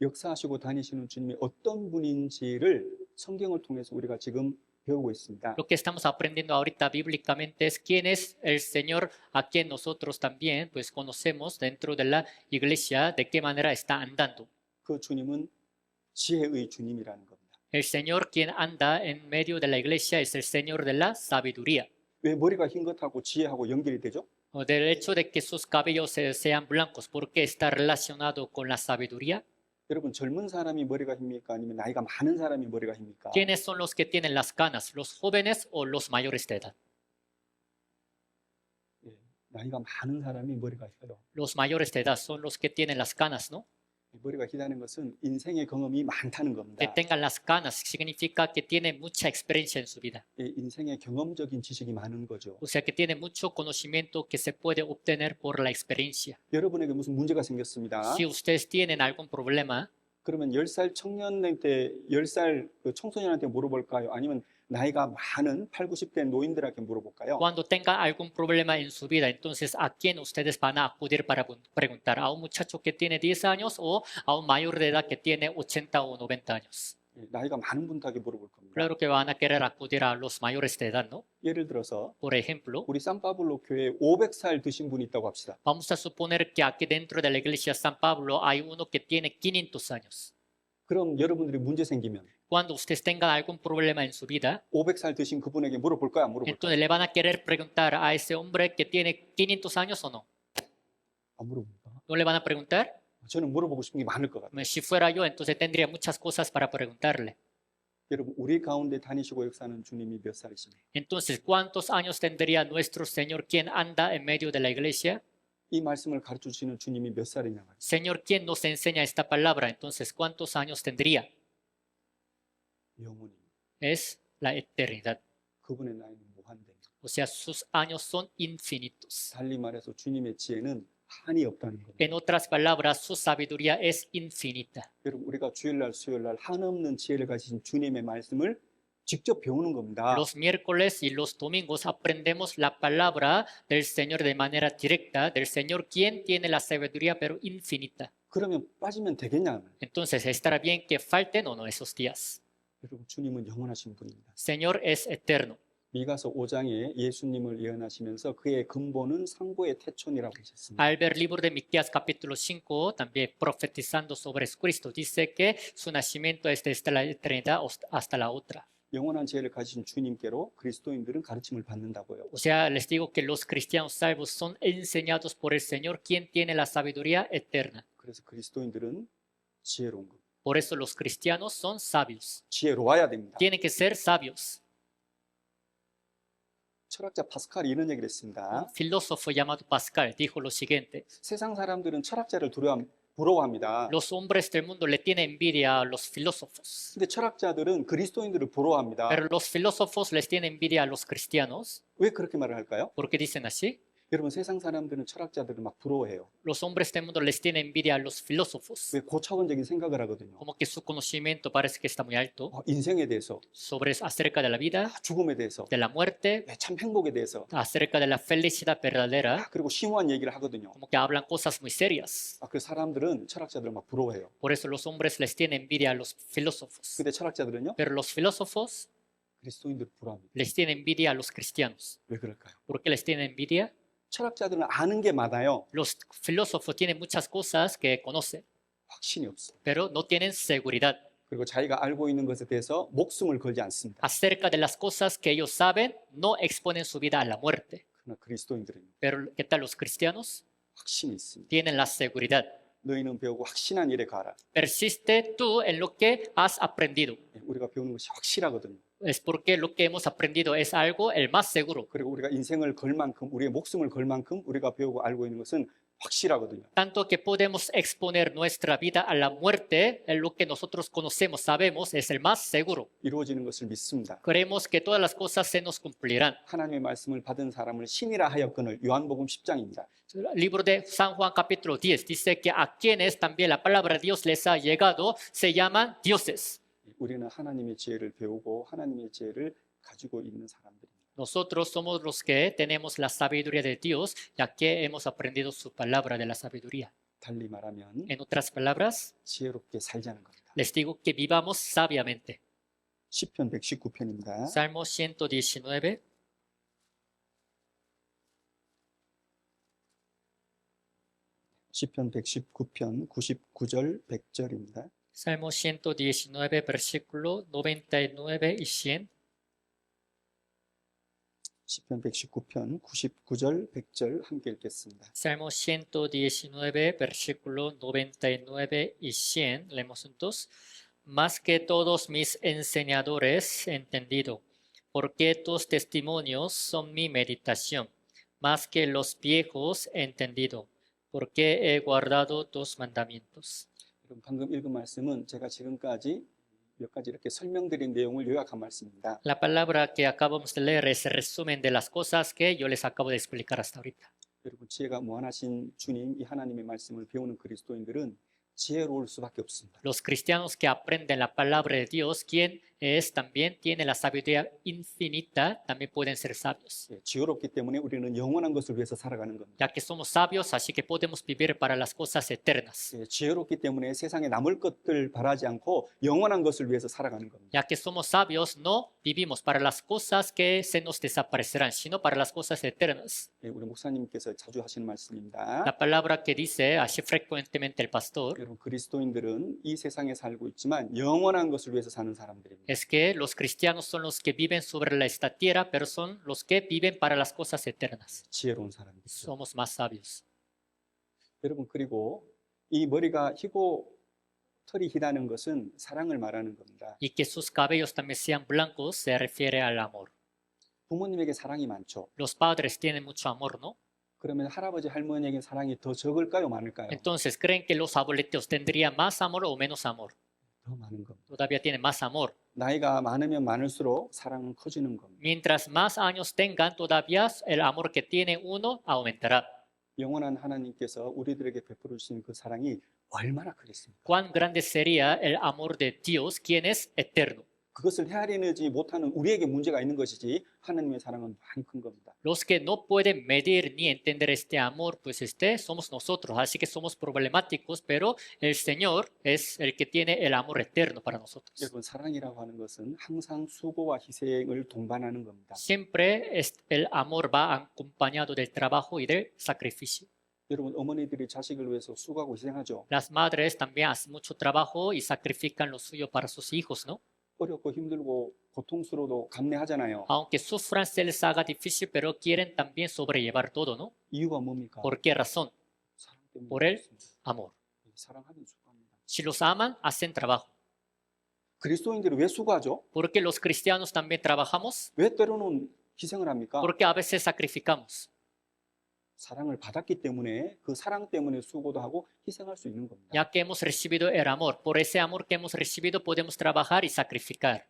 역사하시고 다니시는 주님이 어떤 분인지를 성경을 통해서 우리가 지금 배우고 있습니다. Lo que estamos aprendiendo ahorita bíblicamente es quién es el Señor a quien nosotros también pues conocemos dentro de la iglesia, de qué manera está andando. 그 주님은 지혜의 주님이라는 겁니다. El Señor quien anda en medio de la iglesia es el Señor de la sabiduría. 왜 머리가 흰 것하고 지혜하고 연결이 되죠? O del hecho de que sus cabellos sean blancos, ¿por qué está relacionado con la sabiduría? 여러분 젊은 사람이 머리가 힙니까? 아니면 나이가 많은 사람이 머리가 힙니까? ¿Quiénes son los que tienen las canas, los jóvenes o los mayores de edad? 예, 나이가 많은 사람이 머리가 휘어요. Los mayores de edad son los que tienen las canas, ¿no? 머리가 희다는 것은 인생의 경험이 많다는 Que 겁니다. tengan las canas significa que tienen mucha experiencia en su vida. 예, 인생의 경험적인 지식이 많은 거죠. O sea que tiene mucho conocimiento que se puede obtener por la experiencia. 여러분에게 무슨 문제가 생겼습니다. Si ustedes tienen algún problema, 그러면 10살 청년한테 10살 그 청소년한테 물어볼까요? 아니면 나이가 많은 8, 90대 노인들에게 물어볼까요? cuando tengan algún problema en su vida, entonces ¿a quién ustedes van a acudir para preguntar? ¿A un muchacho que tiene 10 años o a un mayor de edad que tiene 80 o 90 años? 예, 나이가 많은 분한테 물어볼 겁니다. Claro que van a querer acudir a los mayores de edad, ¿no? 예를 들어서 Por ejemplo, 우리 산파블로 교회에 500살 드신 분이 있다고 합시다. vamos a suponer que aquí dentro de la iglesia San Pablo hay uno que tiene 500 años. 그럼 여러분들이 문제 생기면 Cuando ustedes tengan algún problema en su vida, 500살 드신 그분에게 물어볼까요? 안 물어볼까요? entonces le van a querer preguntar a ese hombre que tiene 500 años o no. 안 물어볼까? ¿No le van a preguntar? 저는 물어보고 싶은 게 많을 것 같아요. Si fuera yo, entonces tendría muchas cosas para preguntarle. 여러분 우리 가운데 다니시고 역사하는 주님이 몇 살이십니까? Entonces, ¿cuántos años tendría nuestro Señor quien anda en medio de la iglesia? 이 말씀을 가르쳐 주시는 주님이 몇 살이냐 말이에요. Señor, ¿quién nos enseña esta palabra? Entonces, ¿cuántos años tendría? 영원입니다. Es la eternidad. 그분의 나이는 무한대입니다. O sea, sus años son infinitos. 달리 말해서 주님의 지혜는 한이 없다는 겁니다. En otras palabras, su sabiduría es infinita. 여러분 우리가 주일날 수요일날 한없는 지혜를 가지신 주님의 말씀을 직접 배우는 겁니다. Los miércoles y los domingos aprendemos la palabra del Señor de manera directa, del Señor quien tiene la sabiduría pero infinita. 그러면 빠지면 되겠냐? Entonces, ¿estará bien que falten o no esos días? 여러분 주님은 영원하신 분입니다. Señor es eterno. 미가서 5장에 예수님을 예언하시면서 그의 근본은 상고의 태촌이라고 하셨습니다. Al ver el libro de Miqueas capítulo 5, también profetizando sobre Cristo, dice que su nacimiento es desde la eternidad hasta la otra. 영원한 지혜를 가지신 주님께로 그리스도인들은 가르침을 받는다고요. O sea, les digo que los cristianos salvos son enseñados por el Señor, quien tiene la sabiduría eterna. 그래서 그리스도인들은 지혜로운 것. Por eso los cristianos son sabios. 지혜로워야 됩니다. Tienen que ser sabios. 철학자 파스칼이 이런 얘기를 했습니다. Un filósofo llamado Pascal dijo lo siguiente: 세상 사람들은 철학자를 부러워합니다. los hombres del mundo le tienen envidia a los filósofos, 근데 철학자들은 그리스도인들을 부러워합니다. pero los filósofos les tienen envidia a los cristianos. 왜 그렇게 말을 할까요? ¿Por qué dicen así? 여러분 세상 사람들은 철학자들을 막 부러워해요. Los hombres del mundo les tienen envidia a los filósofos, 왜 고차원적인 생각을 하거든요. como que su conocimiento parece que está muy alto 인생에 대해서, sobre acerca de la vida, 죽음에 대해서, de la muerte, 참 행복에 대해서, acerca de la felicidad verdadera, 그리고 심오한 얘기를 하거든요. como que hablan cosas muy serias. 그 사람들은 철학자들을 막 부러워해요. Por eso los hombres les tienen envidia a los filósofos. 근데 철학자들은요, Pero los filósofos 그리스도인들을 부러워합니다. les tienen envidia a los cristianos. 왜 그럴까요? ¿Por qué les tienen envidia? 철학자들은 아는 게 많아요. Los filósofos tienen muchas cosas que conocen, 확신이 없어. pero no tienen seguridad. 그리고 자기가 알고 있는 것에 대해서 목숨을 걸지 않습니다. Acerca de las cosas que ellos saben, no exponen su vida a la muerte. 그러나 그리스도인들은 Pero ¿qué tal los cristianos? 확신이 있습니다. Tienen la seguridad. 너희는 배우고 확신한 일에 가라. Persiste tú en lo que has aprendido. 우리가 배우는 것이 확실하거든요. Es porque lo que hemos aprendido es algo el más seguro. 그리고 우리가 인생을 걸 만큼, 우리의 목숨을 걸 만큼 우리가 배우고 알고 있는 것은 확실하거든요. Tanto que podemos exponer nuestra vida a la muerte, en lo que nosotros conocemos, sabemos, es el más seguro. 이루어지는 것을 믿습니다. Creemos que todas las cosas se nos cumplirán. 하나님의 말씀을 받은 사람을 신이라 하였거늘 요한복음 10장입니다. El libro de San Juan capítulo 10 dice que a quienes también la palabra de Dios les ha llegado se llaman dioses. 우리는 하나님의 지혜를 배우고 하나님의 지혜를 가지고 있는 사람들입니다. Nosotros somos los que tenemos la sabiduría de Dios, ya que hemos aprendido su palabra de la sabiduría. 달리 말하면 En otras palabras, 지혜롭게 살자는 겁니다. les digo que vivamos sabiamente. 시편 119편입니다. Salmo 119. 시편 119편 99절 100절입니다. Salmo 119, versículo 99 y 100. 시편 119편 99절 100절 함께 읽겠습니다. Salmo 119, versículo 99 y 100. Leemos juntos. Más que todos mis enseñadores he entendido, porque tus testimonios son mi meditación. Más que los viejos he entendido, porque he guardado tus mandamientos. 여러분 방금 읽은 말씀은 제가 지금까지 몇 가지 이렇게 설명드린 내용을 요약한 말씀입니다. La palabra que acabamos de leer es el resumen de las cosas que yo les acabo de explicar hasta ahorita. 여러분 지혜가 무한하신 주님 이 하나님의 말씀을 배우는 그리스도인들은 지혜로울 수밖에 없습니다. Los cristianos que aprenden la palabra de Dios, quien es también tiene la sabiduría infinita, también pueden ser sabios. 지혜롭기 때문에 우리는 영원한 것을 위해서 살아가는 겁니다. Ya que somos sabios, así que podemos vivir para las cosas eternas. 지혜롭기 때문에 세상에 남을 것들 바라지 않고 영원한 것을 위해서 살아가는 겁니다. Ya que somos sabios, no vivimos para las cosas que se nos desaparecerán, sino para las cosas eternas. 우리 목사님께서 자주 하시는 말씀입니다. La palabra que dice así frecuentemente el pastor 여러분 그리스도인들은 이 세상에 살고 있지만 영원한 것을 위해서 사는 사람들입니다. es que los cristianos son los que viven sobre esta tierra, pero son los que viven para las cosas eternas. 지혜로운 사람들이죠. Somos más sabios. 여러분 그리고 이 머리가 희고 털이 희다는 것은 사랑을 말하는 겁니다. Y que sus cabellos también sean blancos se refiere al amor. 부모님에게 사랑이 많죠. Los padres tienen mucho amor, ¿no? 그러면 할아버지 할머니에게 사랑이 더 적을까요, 많을까요? Entonces, ¿creen que los abuelitos tendrían más amor o menos amor? 더 많은 겁니다. Todavía tienen más amor. 나이가 많으면 많을수록 사랑은 커지는 겁니다. Mientras más años tengan, todavía el amor que tiene uno aumentará. 영원한 하나님께서 우리들에게 베풀어 주신 그 사랑이 얼마나 크겠습니까? ¿Cuán grande sería el amor de Dios, quien es eterno? 그것을 헤아리지 못하는 우리에게 문제가 있는 것이지 하나님의 사랑은 많이 큰 겁니다. Los que no pueden medir ni entender este amor, pues somos nosotros. Así que somos problemáticos, pero el Señor es el que tiene el amor eterno para nosotros. 여러분 사랑이라고 하는 것은 항상 수고와 희생을 동반하는 겁니다. Siempre el amor va acompañado del trabajo y del sacrificio. 여러분 어머니들이 자식을 위해서 수고하고 희생하죠. Las madres también hacen mucho trabajo y sacrifican lo suyo para sus hijos, ¿no? 어렵고 힘들고 고통스러워도 감내하잖아요. Aunque sufran, se les haga difícil, pero quieren también sobrellevar todo, ¿no? 이유가 뭡니까? ¿Por qué razón? 사랑 때문에. Por el 그렇습니다. amor. 사랑하면 수고합니다. Si los aman, hacen trabajo. 그리스도인들이 왜 수고하죠? ¿Por qué los cristianos también trabajamos? 왜 때로는 희생을 합니까? Porque a veces sacrificamos. 사랑을 받았기 때문에 그 사랑 때문에 수고도 하고 희생할 수 있는 겁니다. Ya que hemos recibido el amor, por ese amor que hemos recibido podemos trabajar y sacrificar.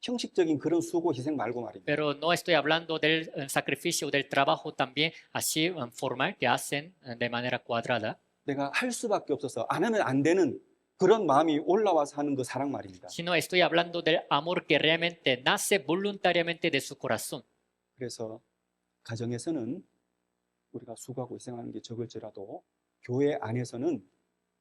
형식적인 그런 수고 희생 말고 말입니다. Pero no estoy hablando del sacrificio, del trabajo también así formal que hacen de manera cuadrada, 내가 할 수밖에 없어서 안 하면 안 되는 그런 마음이 올라와서 하는 그 사랑 말입니다. sino estoy hablando del amor que realmente nace voluntariamente de su corazón. 그래서 가정에서는 우리가 수고하고 희생하는 게 적을지라도 교회 안에서는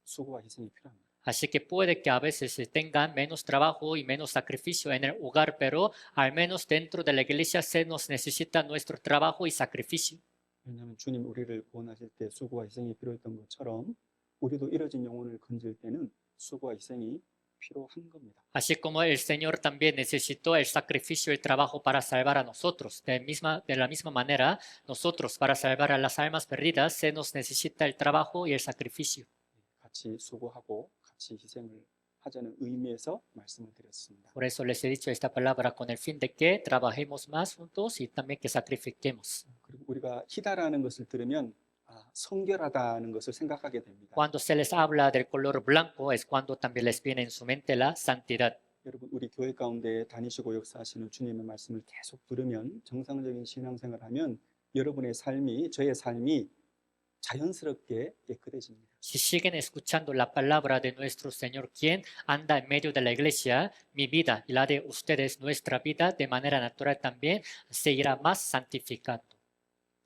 수고와 희생이 필요합니다. Así que puede que a veces se tenga menos trabajo y menos sacrificio en el hogar, pero al menos dentro de la iglesia se nos necesita nuestro trabajo y sacrificio. 왜냐하면 주님 우리를 구원하실 때 수고와 희생이 필요했던 것처럼 우리도 잃어진 영혼을 건질 때는 수고와 희생이 필요한 겁니다. Así como el Señor también necesitó el sacrificio y el trabajo para salvar a nosotros. De la misma manera, nosotros para salvar a las almas perdidas se nos necesita el trabajo y el sacrificio. 같이 수고하고 같이 희생을 하자는 의미에서 말씀을 드렸습니다. Por eso les he dicho esta palabra con el fin de que trabajemos más juntos y también que sacrifiquemos. 그리고 우리가 희다라는 것을 들으면 성결하다는 것을 생각하게 됩니다. Cuando se les habla del color blanco es cuando también les viene en su mente la santidad. 여러분 우리 교회 가운데 다니시고 역사하시는 주님의 말씀을 계속 들으면 정상적인 신앙생활을 하면 여러분의 삶이 저의 삶이 자연스럽게 깨끗해집니다. Si siguen escuchando la palabra de nuestro Señor, quien anda en medio de la iglesia, mi vida y la de ustedes, nuestra vida, de manera natural también se irá más santificando.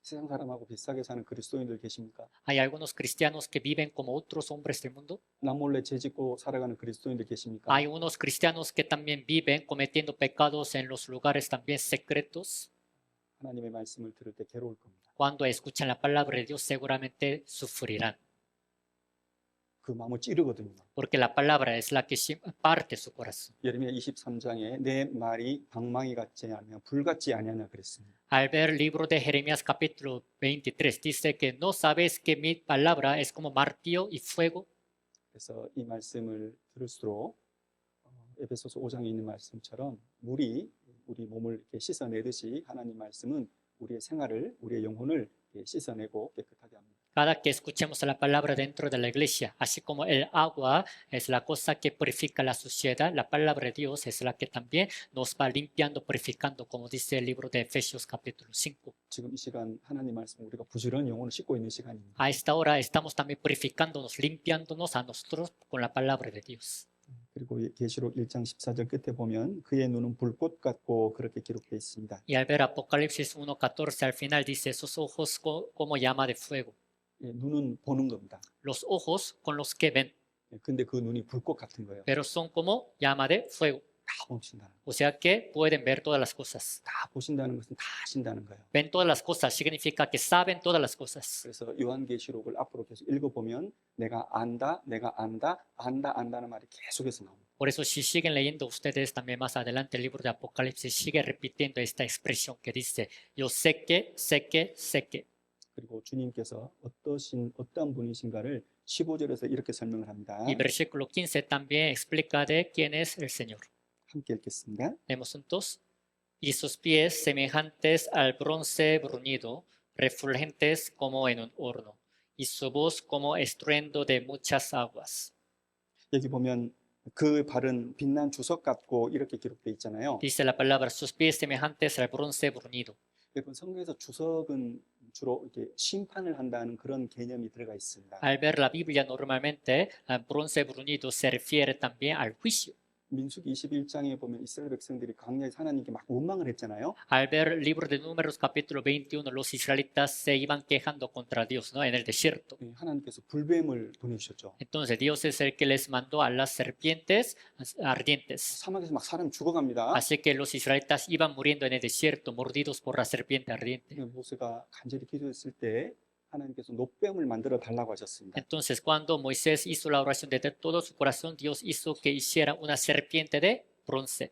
세상 사람하고 비슷하게 사는 그리스도인들 계십니까? Hay algunos cristianos que viven como otros hombres del mundo. 나 몰래 죄짓고 살아가는 그리스도인들 계십니까? Hay unos cristianos que también viven cometiendo pecados en los lugares también secretos. 하나님의 말씀을 들을 때 괴로울 겁니다. Cuando escuchan la palabra de Dios, seguramente sufrirán, 그 마음을 찌르거든요. porque la palabra es la que parte su corazón. 예레미야 23장에 내 말이 방망이 같지 아니하며 불 같지 아니하냐 그랬습니다. Al ver el libro de Jeremías capítulo 23, dice que no sabes que mi palabra es como martillo y fuego. 그래서 이 말씀을 들을수록 에베소서 5장에 있는 말씀처럼 물이 우리 몸을 이렇게 씻어내듯이 하나님 말씀은 우리의 생활을, 우리의 영혼을 씻어내고 깨끗하게 합니다. Cada que escuchemos la palabra dentro de la iglesia, así como el agua es la cosa que purifica la suciedad, la palabra de Dios es la que también nos va limpiando, purificando, como dice el libro de Efesios capítulo 5. 지금 이 시간 하나님 말씀 우리가 부지런히 영혼을 씻고 있는 시간입니다. A esta hora estamos también purificándonos, limpiándonos a nosotros con la palabra de Dios. 그리고 계시록 1장 14절 끝에 보면 그의 눈은 불꽃 같고 그렇게 기록되어 있습니다. Y al ver Apocalipsis 1:14 al final dice, sus ojos como llama de fuego. 눈은 보는 겁니다. Los ojos con los que ven, 근데 그 눈이 불꽃 같은 거예요. pero son como llama de fuego. 다 보신다는 거예요. O sea que pueden ver todas las cosas. 다 보신다는 것은 다 아신다는 거예요. Ven todas las cosas significa que saben todas las cosas. 그래서 요한계시록을 앞으로 계속 읽어보면 내가 안다, 내가 안다, 안다는 말이 계속해서 나옵니다. Por eso si siguen leyendo ustedes también más adelante el libro de Apocalipsis sigue repitiendo esta expresión que dice, yo sé que, sé que, sé que. 그리고 주님께서 어떠한 분이신가를 15절에서 이렇게 설명을 합니다. Y versículo 15 también explica de quién es el Señor. 함께 읽겠습니다. Leemos juntos. Y sus pies semejantes al bronce bruñido, refulgentes como en un horno, y su voz como estruendo de muchas aguas. 여기 보면 그 발은 빛난 주석 같고 이렇게 기록되어 있잖아요. Dice la palabra, sus pies semejantes al bronce bruñido. 여러분 성경에서 주석은 주로 이렇게 심판을 한다는 그런 개념이 들어가 있습니다. Al ver la Biblia normalmente, al bronce bruñido se refiere también al juicio. 민수기 21장에 보면 이스라엘 백성들이 광야에서 하나님께 막 원망을 했잖아요. Al ver el libro de Números capítulo 21, los israelitas se iban quejando contra Dios, ¿no? En el desierto. 하나님께서 불뱀을 보내주셨죠. Entonces Dios es el que les mandó a las serpientes ardientes. 사막에서 막 사람이 죽어갑니다. Así que los israelitas iban muriendo en el desierto, mordidos por la serpiente ardiente. 모세가 간절히 기도했을 때 하나님께서 노뱀을 만들어 달라고 하셨습니다. Entonces, cuando Moisés hizo la oración de todo su corazón, Dios hizo que hiciera una serpiente de bronce.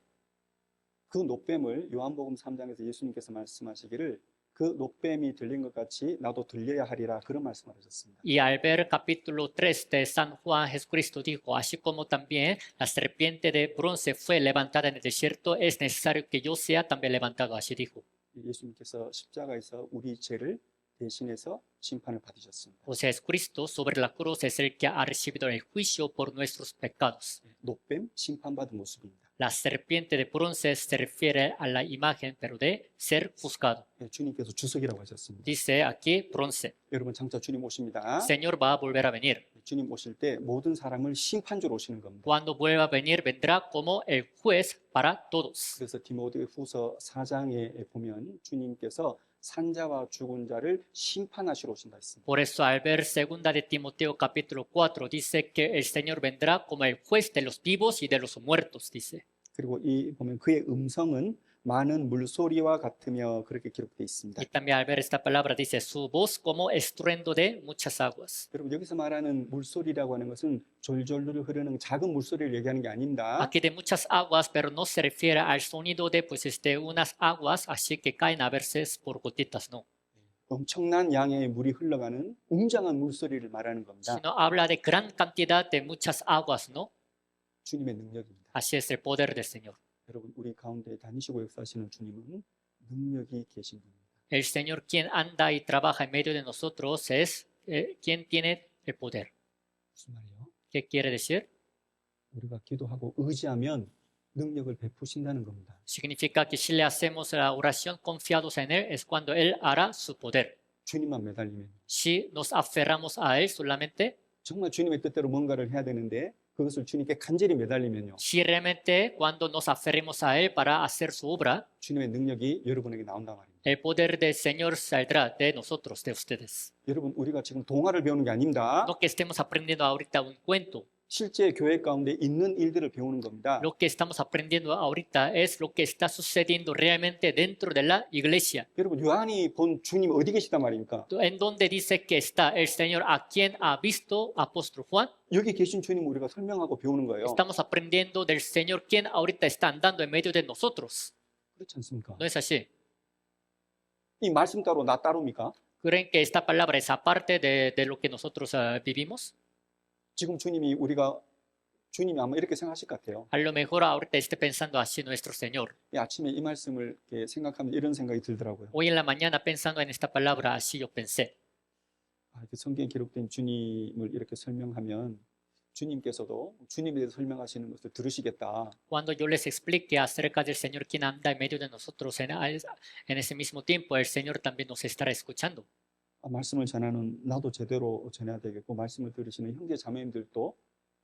그 노뱀을 요한복음 3장에서 예수님께서 말씀하시기를 그 노뱀이 들린 것 같이 나도 들려야 하리라 그런 말씀을 하셨습니다. Y al ver capítulo 3 de San Juan, Jesucristo dijo, así como también la serpiente de bronce fue levantada en el desierto, es necesario que yo sea también levantado, así dijo. 예수님께서 십자가에서 우리 죄를 대신해서 심판을 받으셨습니다. O sea, es Cristo sobre la cruz es el que ha recibido el juicio por nuestros pecados. 노뱀 심판받은 모습입니다. La serpiente de bronce se refiere a la imagen, pero de ser juzgado. 예, 주님께서 주석이라고 하셨습니다. Dice aquí bronce. 여러분 장차 주님 오십니다. Señor va a volver a venir. 주님 오실 때 모든 사람을 심판주로 오시는 겁니다. Cuando vuelva a venir, vendrá como el juez para todos. 그래서 디모데후서 4장에 보면 주님께서 산자와 죽은 자를 심판하시러 오신다 했습니다. Por eso, al ver segunda de Timoteo capítulo 4, dice que el Señor vendrá como el juez de los vivos y de los muertos, dice. 그리고 이 보면 그의 음성은 많은 물소리와 같으며 그렇게 기록되어 있습니다. Y también al ver esta palabra dice su voz como estruendo de muchas aguas. 여러분 여기서 말하는 물소리라고 하는 것은 졸졸 흐르는 작은 물소리를 얘기하는 게 아닙니다. Aquí de muchas aguas, pero no se refiere al sonido de unas aguas así que caen a veces por gotitas, no. 엄청난 양의 물이 흘러가는 웅장한 물소리를 말하는 겁니다. Sino habla de gran cantidad de muchas aguas, no. 주님의 능력입니다. Así es el poder del Señor. 여러분 우리 가운데 다니시고 역사하시는 주님은 능력이 계신 분입니다. El Señor quien anda y trabaja en medio de nosotros es quien tiene el poder. 무슨 말이에요? ¿Qué quiere decir? 우리가 기도하고 의지하면 능력을 베푸신다는 겁니다. Significa que si le hacemos la oración confiados en Él es cuando Él hará su poder. 주님만 매달리면 Si nos aferramos a Él solamente, 정말 주님의 뜻대로 뭔가를 해야 되는데 그것을 주님께 간절히 매달리면요. si realmente cuando nos aferremos a Él para hacer su obra, 주님의 능력이 여러분에게 나온단 말입니다. el poder del Señor saldrá de nosotros, de ustedes. 여러분 우리가 지금 동화를 배우는 게 아닙니다. No que estemos aprendiendo ahorita un cuento. 실제 교회 가운데 있는 일들을 배우는 겁니다. Lo que estamos aprendiendo ahorita es lo que está sucediendo realmente dentro de la iglesia. 여러분 요한이 본 주님 어디 계시단 말입니까? En donde dice que está el Señor a quien ha visto apóstol Juan. 여기 계신 주님 우리가 설명하고 배우는 거예요. Estamos aprendiendo del Señor quien ahorita está andando en medio de nosotros. 그렇지 않습니까? ¿No es así? 이 말씀 따로 나 따로입니까? ¿Creen que esta palabra es aparte de lo que nosotros vivimos? 지금 주님이 아마 이렇게 생각하실 것 같아요. A lo mejor ahorita esté pensando así nuestro Señor. 이 아침에 이 말씀을 이렇게 생각하면 이런 생각이 들더라고요. Hoy en la mañana pensando en esta palabra, así yo pensé. 이렇게 성경에 기록된 주님을 이렇게 설명하면 주님께서도 주님에 대해서 설명하시는 것을 들으시겠다. Cuando yo les explique acerca del Señor quien anda en medio de nosotros en ese mismo tiempo, el Señor también nos estará escuchando. 말씀을 전하는 나도 제대로 전해야 되겠고 말씀을 들으시는 형제 자매님들도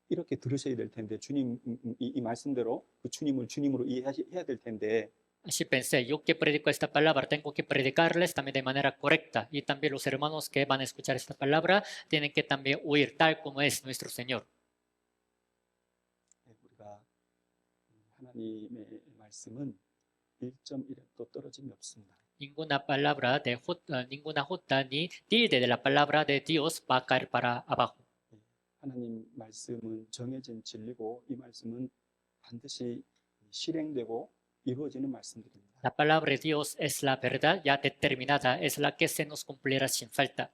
이렇게 들으셔야 될 텐데 주님 이 말씀대로 그 주님을 주님으로 이해해야 될 텐데 Así pensé, yo que predico esta palabra tengo que predicarles también de manera correcta y también los hermanos que van a escuchar esta palabra tienen que también oír tal como es nuestro Señor. 우리가 하나님의 말씀은 1.1도 떨어짐이 없습니다. Ninguna jota ni tilde de la palabra de Dios va a caer para abajo. 하나님 말씀은 정해진 진리고 이 말씀은 반드시 실행되고 이루어지는 말씀들입니다. La palabra de Dios es la verdad ya determinada, es la que se nos cumplirá sin falta.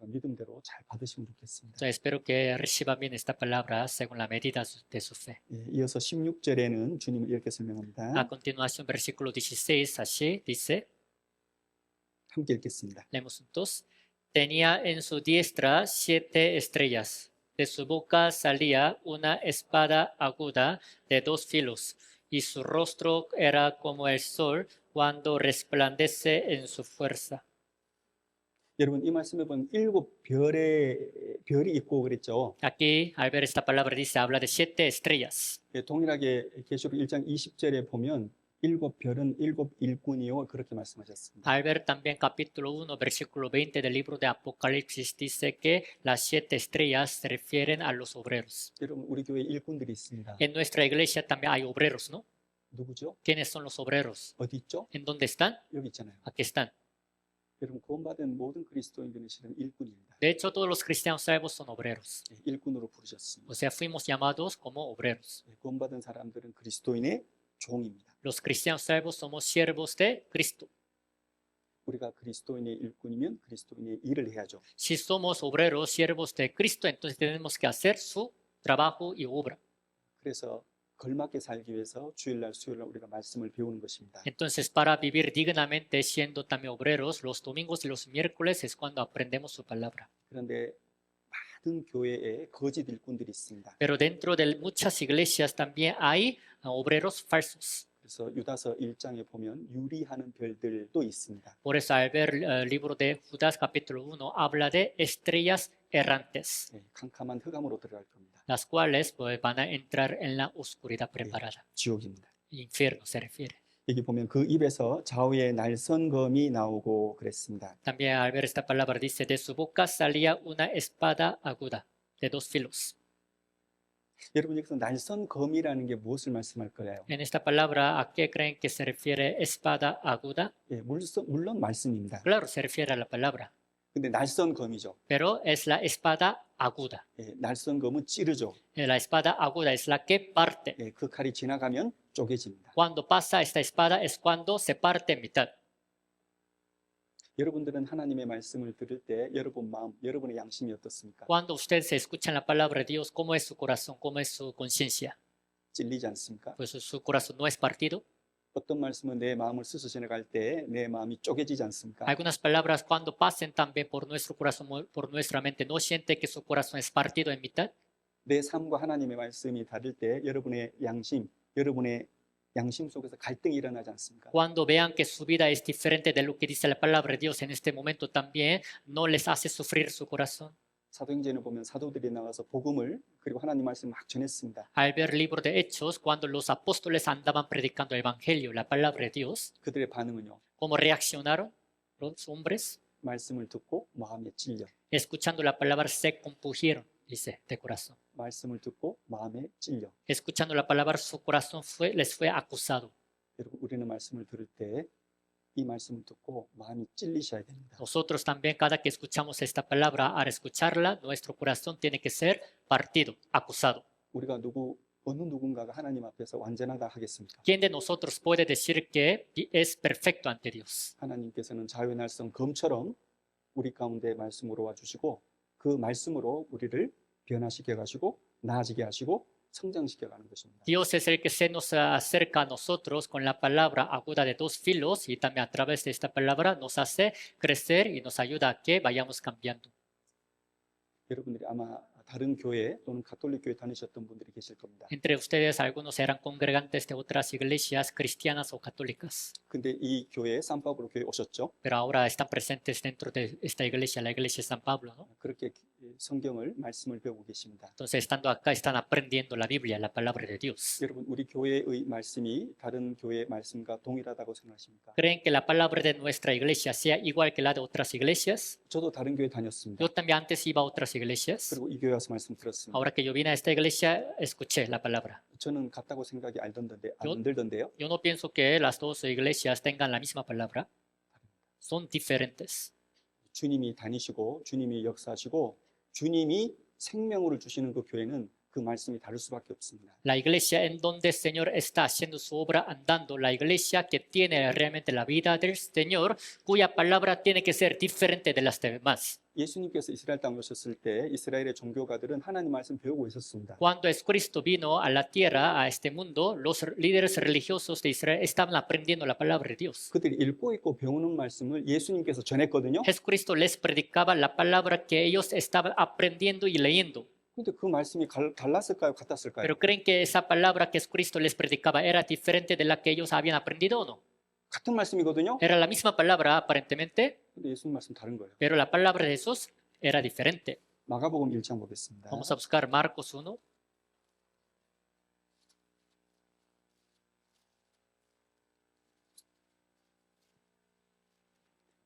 우리가 믿음대로 잘 받으시면 좋겠습니다. Yo espero que reciban bien esta palabra según la medida de su fe. 이어서 16절에는 주님을 이렇게 A 설명합니다. continuación, versículo 16, así dice, 함께 읽겠습니다. leemos juntos. Tenía en su diestra 7 estrellas. De su boca salía una espada aguda de 2 filos, y su rostro era como el sol cuando resplandece en su fuerza. 여러분 이 말씀에 보면 7별이 있고 그랬죠. Aquí, al ver esta palabra, dice, habla de 7 estrellas. 동일하게 계시록 1장 20절에 보면 7별은 7 일꾼이요 그렇게 말씀하셨습니다. Al ver también capítulo 1, versículo 20 del libro de Apocalipsis, dice que las 7 estrellas se refieren a los obreros. 여러분 우리 교회 일꾼들이 있습니다. En nuestra iglesia también hay obreros, ¿no? 누구죠? ¿Quiénes son los obreros? 어디 있죠? ¿En dónde están? 여기 있잖아요. Aquí están. 여러분 구원받은 모든 그리스도인들은 실은 일꾼입니다. De hecho, todos los cristianos salvos son obreros. 일꾼으로 부르셨습니다. O sea, fuimos llamados como obreros. 구원받은 사람들은 그리스도인의 종입니다. Los cristianos salvos somos siervos de Cristo. 우리가 그리스도인의 일꾼이면 그리스도인의 일을 해야죠. Si somos obreros, siervos de Cristo, entonces tenemos que hacer su trabajo y obra. 그래서 걸맞게 살기 위해서 주일날 수요일날 우리가 말씀을 배우는 것입니다. Entonces, para vivir dignamente siendo también obreros, los domingos y los miércoles es cuando aprendemos su palabra. 그런데 많은 교회에 거짓 일꾼들이 있습니다. Pero dentro de muchas iglesias también hay obreros falsos. 그래서 유다서 1장에 보면 유리하는 별들도 있습니다. Por eso al ver el libro de Judas capítulo 1 habla de estrellas errantes, 예, 캄캄한 흑암으로 들어갈 겁니다. las cuales pues, van a entrar en la oscuridad preparada. 지옥입니다. Infierno se refiere. 여기 보면 그 입에서 좌우에 날선검이 나오고 그랬습니다. También al ver esta palabra dice, de su boca salía una espada aguda de dos filos. 여러분 여기서 날선검이라는 게 무엇을 말씀할 거예요? En esta palabra, ¿a qué creen que se refiere espada aguda? 예, 물론 말씀입니다. Claro, se refiere a la palabra, 근데 날선검이죠. pero es la espada aguda. 예, 날선검은 찌르죠. La espada aguda es la que parte. 예, 그 칼이 지나가면 쪼개집니다. Cuando pasa esta espada es cuando se parte en mitad. 여러분들은 하나님의 말씀을 들을 때 여러분 마음, 여러분의 양심이 어떻습니까? Cuando ustedes escuchan la palabra de Dios, ¿cómo es su corazón? ¿Cómo es su conciencia? 찔리지 않습니까? Pues su corazón no es partido. 어떤 말씀은 내 마음을 스쳐 지나갈 때 내 마음이 쪼개지지 않습니까? Algunas palabras cuando pasen también por nuestro corazón, por nuestra mente, ¿no siente que su corazón es partido en mitad? 내 삶과 하나님의 말씀이 다를 때 여러분의 양심 속에서 갈등이 일어나지 않습니까? Cuando vean que su vida es diferente de lo que dice la palabra de Dios en este momento también, ¿no les hace sufrir su corazón? 사도행전을 보면 사도들이 나가서 복음을 그리고 하나님 말씀을 막 전했습니다. Al ver el libro de Hechos, cuando los apóstoles andaban predicando el evangelio, la palabra de Dios, 그들의 반응은요. ¿cómo reaccionaron los hombres? 말씀을 듣고 마음에 찔려. Escuchando la palabra se compugieron, dice, de corazón. 말씀을 듣고 마음에 찔려. Escuchando la palabra, su corazón les fue acusado. 여러분 우리는 말씀을 들을 때 이 말씀을 듣고 마음이 찔리셔야 됩니다. Nosotros también, cada que escuchamos esta palabra, al escucharla, nuestro corazón tiene que ser partido, acusado. 우리가 어느 누군가가 하나님 앞에서 완전하다 하겠습니까? ¿Quién de nosotros puede decir que es perfecto ante Dios? 하나님께서는 자유의 날선 검처럼 우리 가운데 말씀으로 와주시고 그 말씀으로 우리를 변화시켜 가시고 나아지게 하시고 성장시켜 가는 것입니다. Dios es el que se nos acerca a nosotros con la palabra aguda de dos filos y también a través de esta palabra nos hace crecer y nos ayuda a que vayamos cambiando. 여러분들이 아마 다른 교회 또는 가톨릭 교회 다니셨던 분들이 계실 겁니다. Entre ustedes, algunos eran congregantes de otras iglesias cristianas o católicas, 근데 이 교회에 산파브로 교회 오셨죠? pero ahora están presentes dentro de esta iglesia, la iglesia de San Pablo, ¿no? 그렇게 성경을 말씀을 배우고 계십니다. Entonces, estando acá, están aprendiendo la Biblia, la palabra de Dios. 여러분 우리 교회의 말씀이 다른 교회의 말씀과 동일하다고 생각하십니까? ¿Creen que la palabra de nuestra iglesia sea igual que la de otras iglesias? 저도 다른 교회 다녔습니다. Yo también antes iba a otras iglesias. 그리고 이 교회 와서 말씀 들었습니다. Ahora que yo vine a esta iglesia, escuché la palabra. 저는 같다고 생각이 안 요- 들던데요. Yo no pienso que las dos iglesias tengan la misma palabra. Son diferentes. 주님이 다니시고 주님이 역사하시고 주님이 생명을 주시는 그 교회는 그 말씀이 다를 수밖에 없습니다. La iglesia en donde el Señor está haciendo su obra andando, la iglesia que tiene realmente la vida del Señor, cuya palabra tiene que ser diferente de las demás. 예수님께서 이스라엘 땅에 오셨을 때 이스라엘의 종교가들은 하나님 말씀 배우고 있었습니다. Cuando Cristo vino a la tierra, a este mundo, los líderes religiosos de Israel estaban aprendiendo la palabra de Dios. 그들이 읽고 있고 배우는 말씀을 예수님께서 전했거든요. Jesucristo les predicaba la palabra que ellos estaban aprendiendo y leyendo. 근데 그 말씀이 달랐을까요? 같았을까요? Pero ¿creen que esa palabra que Cristo les predicaba era diferente de la que ellos habían aprendido o no? 같은 말씀이거든요. Era la misma palabra aparentemente, 근데 예수님 말씀 다른 거예요. pero la palabra de Jesús era diferente. 마가복음 1장 보겠습니다. Vamos a buscar Marcos 1.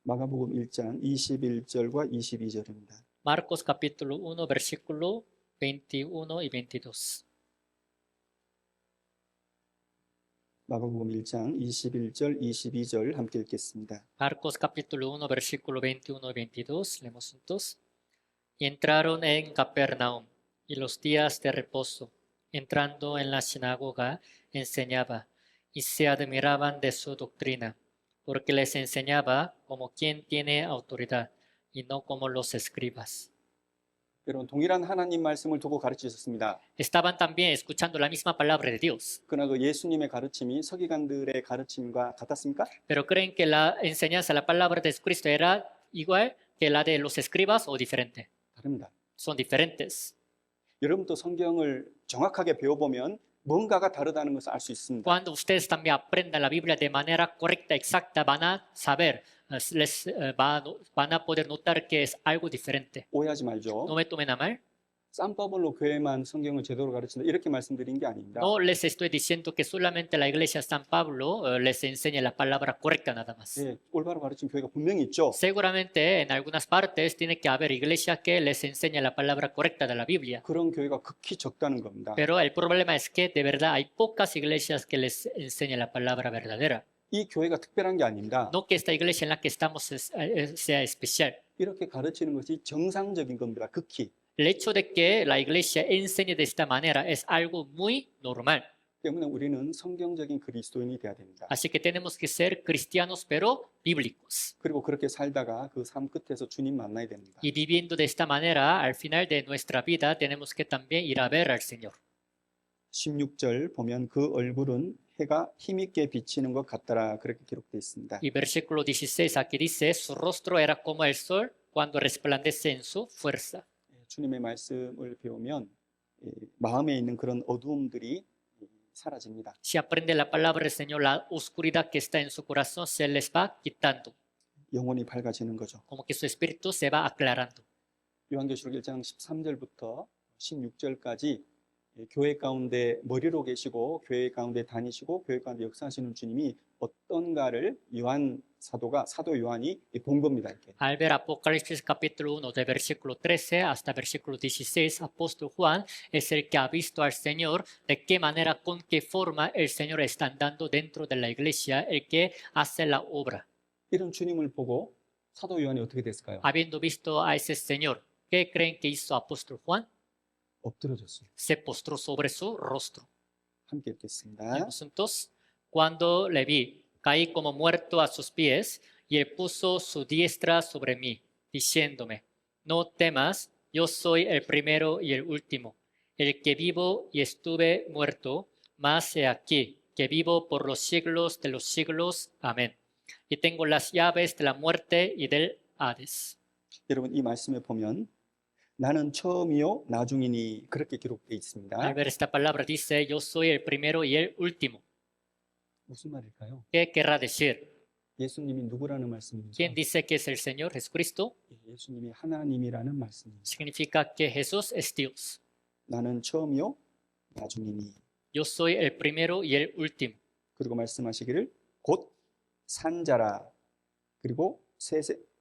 마가복음 1장 21절과 22절입니다. Marcos capítulo 1, versículo 21 y 22. 마가복음 1장 21절, 22절 함께 읽겠습니다. Marcos capítulo 1, versículo 21 y 22. Leemos juntos. Y entraron en Capernaum, y los días de reposo, entrando en la sinagoga, enseñaba, y se admiraban de su doctrina, porque les enseñaba como quien tiene autoridad, y no como los escribas. 여러분 동일한 하나님 말씀을 두고 가르치셨습니다. Estaban también escuchando la misma palabra de Dios. 그러나 그 예수님의 가르침이 서기관들의 가르침과 같았습니까? Pero creen que la enseñanza, la palabra de Jesucristo era igual que la de los escribas o diferente. 다릅니다. Son diferentes. 여러분도 성경을 정확하게 배워보면 뭔가가 다르다는 것을 알 수 있습니다. Cuando ustedes también aprendan la Biblia de manera correcta, exacta, van a saber, van a poder notar que es algo diferente. 오해하지 No 말죠. me tomen a mal. 쌈바벌로 교회만 성경을 제대로 가르친다 이렇게 말씀드린 게 아닙니다. No les estoy diciendo que solamente la iglesia San Pablo les enseña la palabra correcta nada más. 예, 올바로 가르친 교회가 분명히 있죠. Seguramente en algunas partes tiene que haber iglesia que les enseña la palabra correcta de la Biblia. 그런 교회가 극히 적다는 겁니다. Pero el problema es que de verdad hay pocas iglesias que les enseñan la palabra verdadera. 이 교회가 특별한 게 아닙니다. No que esta iglesia en la que estamos sea especial. 이렇게 가르치는 것이 정상적인 겁니다. 극히. El hecho de que la iglesia enseñe de esta manera es algo muy normal. 때문에 우리는 성경적인 그리스도인이 돼야 됩니다. Así que tenemos que ser cristianos pero bíblicos. 그리고 그렇게 살다가 그 삶 끝에서 주님 만나야 됩니다. Y viviendo de esta manera, al final de nuestra vida, tenemos que también ir a ver al Señor. 16절 보면 그 얼굴은 해가 힘있게 비치는 것 같더라 그렇게 기록되어 있습니다. Y versículo 16 aquí dice, su rostro era como el sol cuando resplandece en su fuerza. 주님의 말씀을 배우면 마음에 있는 그런 어두움들이 사라집니다. Si aprende la palabra del Señor, la oscuridad que está en su corazón se les va quitando, 영혼이 밝아지는 거죠. como que su espíritu se va aclarando. 요한계시록 1장 13절부터 16절까지 교회 가운데 머리로 계시고 교회 가운데 다니시고 교회 가운데 역사하시는 주님이 어떤가를 사도 요한이 본 겁니다. 이렇게. Al ver Apocalipsis capítulo 1 de versículo 13 hasta versículo 16, apóstol Juan es el que ha visto al Señor, de qué manera, con qué forma el Señor está andando dentro de la iglesia, el que hace la obra. 이런 주님을 보고 사도 요한이 어떻게 됐을까요? Habiendo visto a ese Señor, ¿qué creen que hizo apóstol Juan? 엎드려졌어요. Se postró sobre su rostro. 함께 읽겠습니다. Leemos juntos. Cuando le vi, caí como muerto a sus pies, y él puso su diestra sobre mí, diciéndome, no temas, yo soy el primero y el último, el que vivo y estuve muerto, mas he aquí, que vivo por los siglos de los siglos. Amén. Y tengo las llaves de la muerte y del Hades. 여러분 이 말씀에 보면 나는 처음이요 나중이니 그렇게 기록되어 있습니다. Al ver esta palabra dice, yo soy el primero y el último. 무슨 말일까요? ¿Qué querrá decir? 예수님이 누구라는 말씀입니까? ¿Quién dice que es el Señor Jesucristo? 예수님이 하나님이라는 말씀입니다. Significa que Jesús es Dios. 나는 처음이요 나중이니. Yo soy el primero y el último. 그리고 말씀하시기를 곧 산자라. 그리고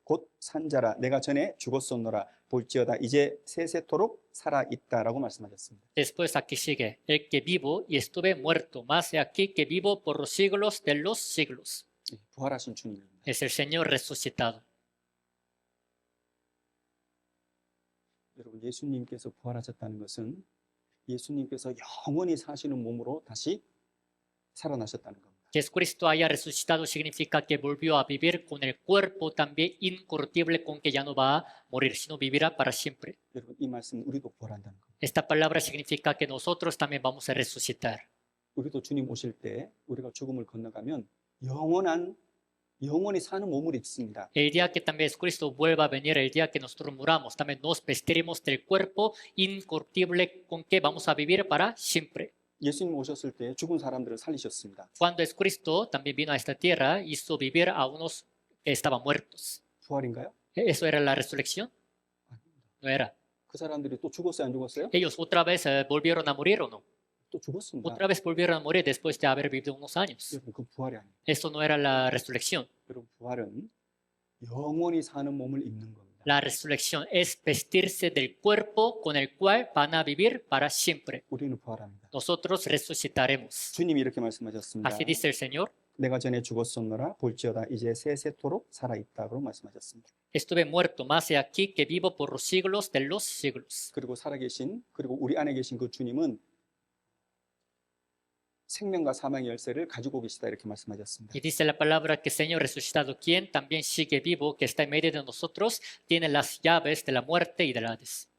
곧 산자라. 내가 전에 죽었었노라. 볼지어다 이제 세세토록 살아 있다라고 말씀하셨습니다. Después aquí sigue, el que vivo y estuve muerto, más he aquí que vivo por los siglos de los siglos. 부활하신 주님입니다. Es el Señor resucitado. 여러분 예수님께서 부활하셨다는 것은 예수님께서 영원히 사시는 몸으로 다시 살아나셨다는 겁니다. Jesucristo haya resucitado significa que volvió a vivir con el cuerpo también incorruptible con que ya no va a morir, sino vivirá para siempre. 여러분 이 말씀은 우리도 부활한다는 겁니다. Esta palabra significa que nosotros también vamos a resucitar. 우리도 주님 오실 때 우리가 죽음을 건너가면 영원히 사는 몸을 입습니다. El día que también Jesucristo vuelva a venir, el día que nosotros muramos, también nos vestiremos del cuerpo incorruptible con que vamos a vivir para siempre. 예수님 오셨을 때 죽은 사람들을 살리셨습니다. Cuando Jesucristo también vino a esta tierra, hizo vivir a unos que estaban muertos. 부활인가요? ¿Eso era la resurrección? 아닙니다. No era. 그 사람들이 또 죽었어요, 안 죽었어요? Ellos otra vez volvieron a morir o no. 또 죽었습니다. Otra vez volvieron a morir después de haber vivido unos años. 여러분 그 부활이 아닙니다. Eso no era la resurrección. 여러분 부활은 영원히 사는 몸을 입는 겁니다. La resurrección es vestirse del cuerpo con el cual van a vivir para siempre. 우리는 부활합니다. Nosotros resucitaremos. 주님이 이렇게 말씀하셨습니다. Así dice el Señor. 내가 전에 죽었었노라 볼지어다 이제 세세토록 살아있다고 말씀하셨습니다. Estuve muerto, mas he aquí que vivo por los siglos de los siglos. 그리고 살아계신 그리고 우리 안에 계신 그 주님은 생명과 사망의 열쇠를 가지고 계시다 이렇게 말씀하셨습니다. Y dice la palabra que el Señor resucitado, quien también sigue vivo, que está en medio de nosotros, tiene las llaves de la muerte y del Hades.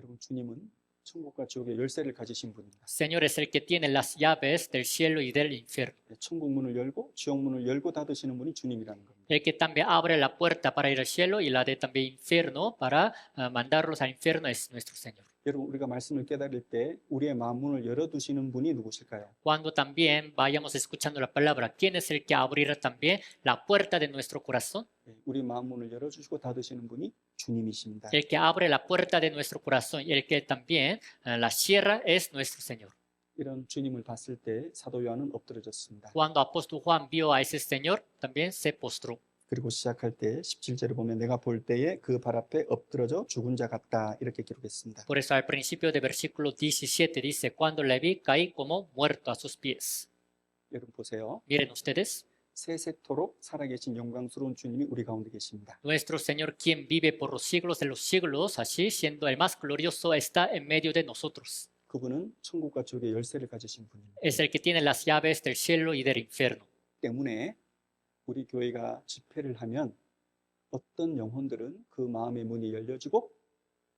여러분, 주님은 천국과 지옥의 열쇠를 가지신 분입니다. Señor es el que tiene las llaves del cielo y del infierno. 천국 문을 열고 지옥 문을 열고 닫으시는 분이 주님이라는 겁니다. El que también abre la puerta para ir al cielo y la de también infierno para mandarlos al infierno es nuestro Señor. 여러분, 우리가 말씀을 깨달을 때 우리의 마음 문을 열어두시는 분이 누구실까요? Cuando también vayamos escuchando la palabra, ¿quién es el que abrirá también la puerta de nuestro corazón? 우리 마음 문을 열어주시고 닫으시는 분이 주님이십니다. El que abre la puerta de nuestro corazón y el que también la cierra es nuestro Señor. 이런 주님을 봤을 때 사도 요한은 엎드러졌습니다. Cuando apóstol Juan vio a ese Señor, también se postró. 그리고 시작할 때 17절에 보면 내가 볼 때에 그 발 앞에 엎드러져 죽은 자 같다 이렇게 기록했습니다. Por eso al principio del versículo 17 dice, cuando le vi, caí como muerto a sus pies. 여러분 보세요. Miren ustedes, 세세토록 살아계신 영광스러운 주님이 우리 가운데 계십니다. nuestro Señor, quien vive por los siglos de los siglos, así siendo el más glorioso, está en medio de nosotros. 그분은 천국과 지옥의 열쇠를 가지신 분입니다. Es el que tiene las llaves del cielo y del infierno. 때문에 우리 교회가 집회를 하면 어떤 영혼들은 그 마음의 문이 열려지고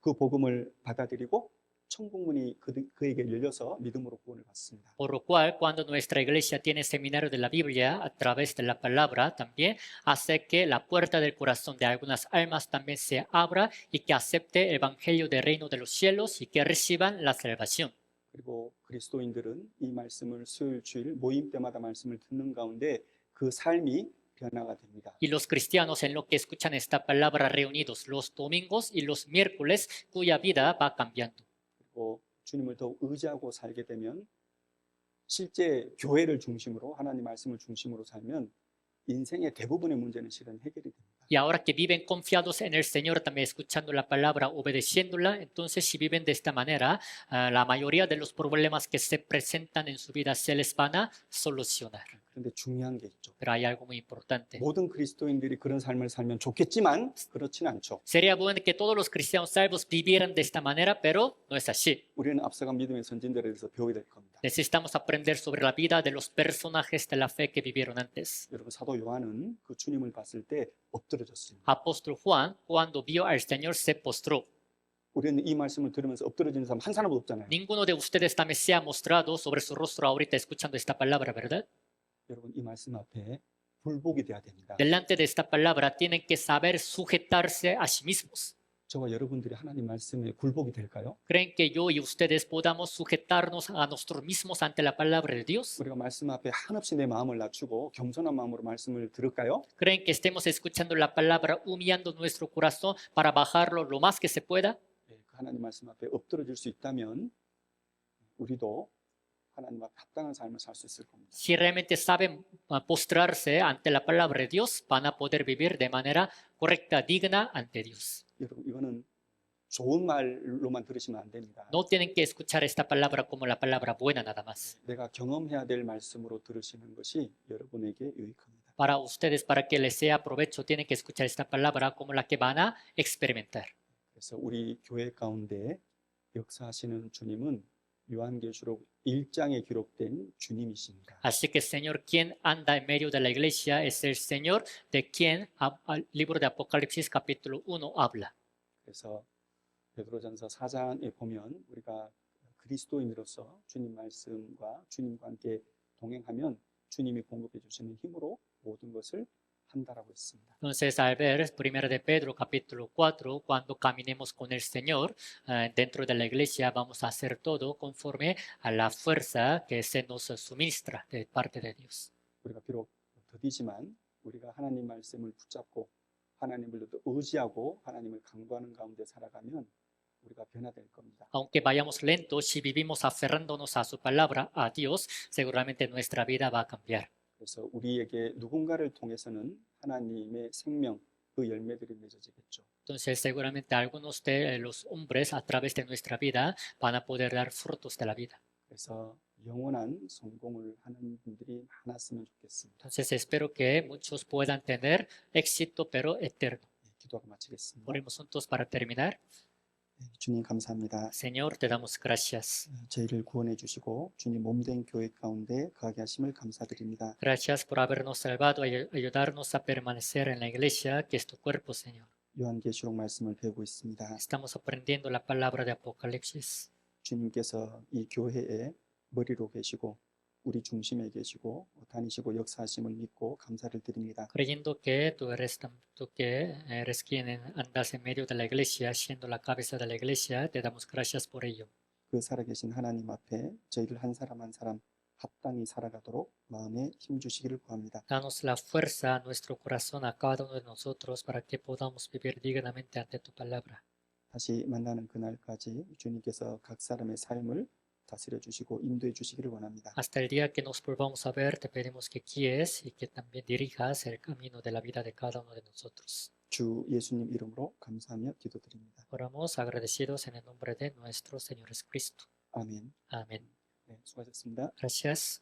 그 복음을 받아들이고 천국 문이 그에게 열려서 믿음으로 구원을 받습니다. Por lo cual, cuando nuestra iglesia tiene seminario de la Biblia a través de la palabra, también hace que la puerta del corazón de algunas almas también se abra y que acepte el evangelio del reino de los cielos y que reciban la salvación. 그리고 그리스도인들은 이 말씀을 수요일 주일 모임 때마다 말씀을 듣는 가운데 그 삶이 변화가 됩니다. Y los cristianos en lo que escuchan esta palabra reunidos los domingos y los miércoles, cuya vida va cambiando. 그리고 주님을 더욱 의지하고 살게 되면 실제 교회를 중심으로 하나님 말씀을 중심으로 살면 인생의 대부분의 문제는 실은 해결이 됩니다. Y ahora que viven confiados en el Señor, también escuchando la palabra, obedeciéndola, entonces si viven de esta manera, la mayoría de los problemas que se presentan en su vida se les van a solucionar. 그런데 중요한 게 있죠. Pero hay algo muy importante. 모든 그리스도인들이 그런 삶을 살면 좋겠지만 그렇지는 않죠. Sería bueno que todos los cristianos salvos vivieran de esta manera, pero no es así. 우리는 앞서간 믿음의 선진들에 대해서 배우게 될 겁니다. Necesitamos aprender sobre la vida de los personajes de la fe que vivieron antes. 여러분, 사도 요한은 그 주님을 봤을 때 엎드러졌습니다. Apóstol Juan, cuando vio al Señor, se postró. 우리는 이 말씀을 들으면서 엎드러지는 사람 한 사람도 없잖아요. Ninguno de ustedes también se ha mostrado sobre su rostro ahorita escuchando esta palabra, ¿verdad? 여러분, 이 말씀 앞에 굴복이 돼야 됩니다. Delante de esta palabra tienen que saber sujetarse a sí mismos. 저와 여러분들이 하나님 말씀에 굴복이 될까요? ¿Creen que yo y ustedes podamos sujetarnos a nosotros mismos ante la palabra de Dios? 우리가 말씀 앞에 한없이 내 마음을 낮추고 겸손한 마음으로 말씀을 들을까요? ¿Creen que estemos escuchando la palabra, humillando nuestro corazón para bajarlo lo más que se pueda? 그 하나님 말씀 앞에 엎드러질 수 있다면 우리도 하나님과 합당한 삶을 살 수 있을 겁니다. Si realmente saben postrarse ante la palabra de Dios, van a poder vivir de manera correcta, digna ante Dios. 여러분, 이거는 좋은 말로만 들으시면 안 됩니다. No tienen que escuchar esta palabra como la palabra buena nada más. 내가 경험해야 될 말씀으로 들으시는 것이 여러분에게 유익합니다. Para ustedes, para que les sea provecho, tienen que escuchar esta palabra como la que van a experimentar. 그래서 우리 교회 가운데 역사하시는 주님은 요한계시록 1장에 기록된 주님이십니다. Así que el Señor, quien anda en medio de la iglesia, es el Señor de quien el libro de Apocalipsis capítulo 1 habla. 그래서 베드로전서 4장에 보면 우리가 그리스도인으로서 주님 말씀과 주님과 함께 동행하면 주님이 공급해 주시는 힘으로 모든 것을 한다라고 했습니다. Entonces, al ver 1 de Pedro capítulo 4, cuando caminemos con el Señor dentro de la iglesia, vamos a hacer todo conforme a la fuerza que se nos suministra de parte de Dios. 우리가 비록 더디지만 우리가 하나님 말씀을 붙잡고 하나님을 더 의지하고 하나님을 강구하는 가운데 살아가면 우리가 변화될 겁니다. Aunque vayamos lentos, si vivimos aferrándonos a su palabra, a Dios, seguramente nuestra vida va a cambiar. 그래서 우리에게 누군가를 통해서는 하나님의 생명, 그 열매들이 맺어지겠죠. Entonces, seguramente algunos de los hombres a través de nuestra vida van a poder dar frutos de la vida. 그래서 영원한 성공을 하는 분들이 많았으면 좋겠습니다. Entonces, espero que muchos puedan tener éxito, pero eterno. 기도하고 마치겠습니다. Oremos juntos para terminar. 주님 감사합니다. Señor, te damos gracias. 저희를 구원해 주시고 주님 몸된 교회 가운데 거하게 하심을 감사드립니다. Gracias por habernos salvado y ayudarnos a permanecer en la iglesia, que es tu cuerpo, Señor. 요한계시록 말씀을 배우고 있습니다. Estamos aprendiendo la palabra de Apocalipsis. 주님께서 이 교회의 머리로 계시고 우리 중심에 계시고 다니시고 역사하심을 믿고 감사를 드립니다. Creyendo que tú que eres quien andas en medio de la iglesia, siendo la cabeza de la iglesia, te damos gracias por ello. 그 살아계신 하나님 앞에 저희를 한 사람 한 사람 합당히 살아가도록 마음에 힘 주시기를 구합니다. Danos la fuerza a nuestro corazón, a cada uno de nosotros, para que podamos vivir dignamente ante tu palabra. 다시 만나는 그날까지 주님께서 각 사람의 삶을 다스려 주시고 인도해 주시기를 원합니다. Hasta el día que nos volvamos a ver, te pedimos que guíes y que también dirijas el camino de la vida de cada uno de nosotros. 주 예수님 이름으로 감사하며 기도드립니다. Oramos agradecidos en el nombre de nuestro Señor Jesucristo. 아멘. Amén. 네, 수고하셨습니다. Gracias.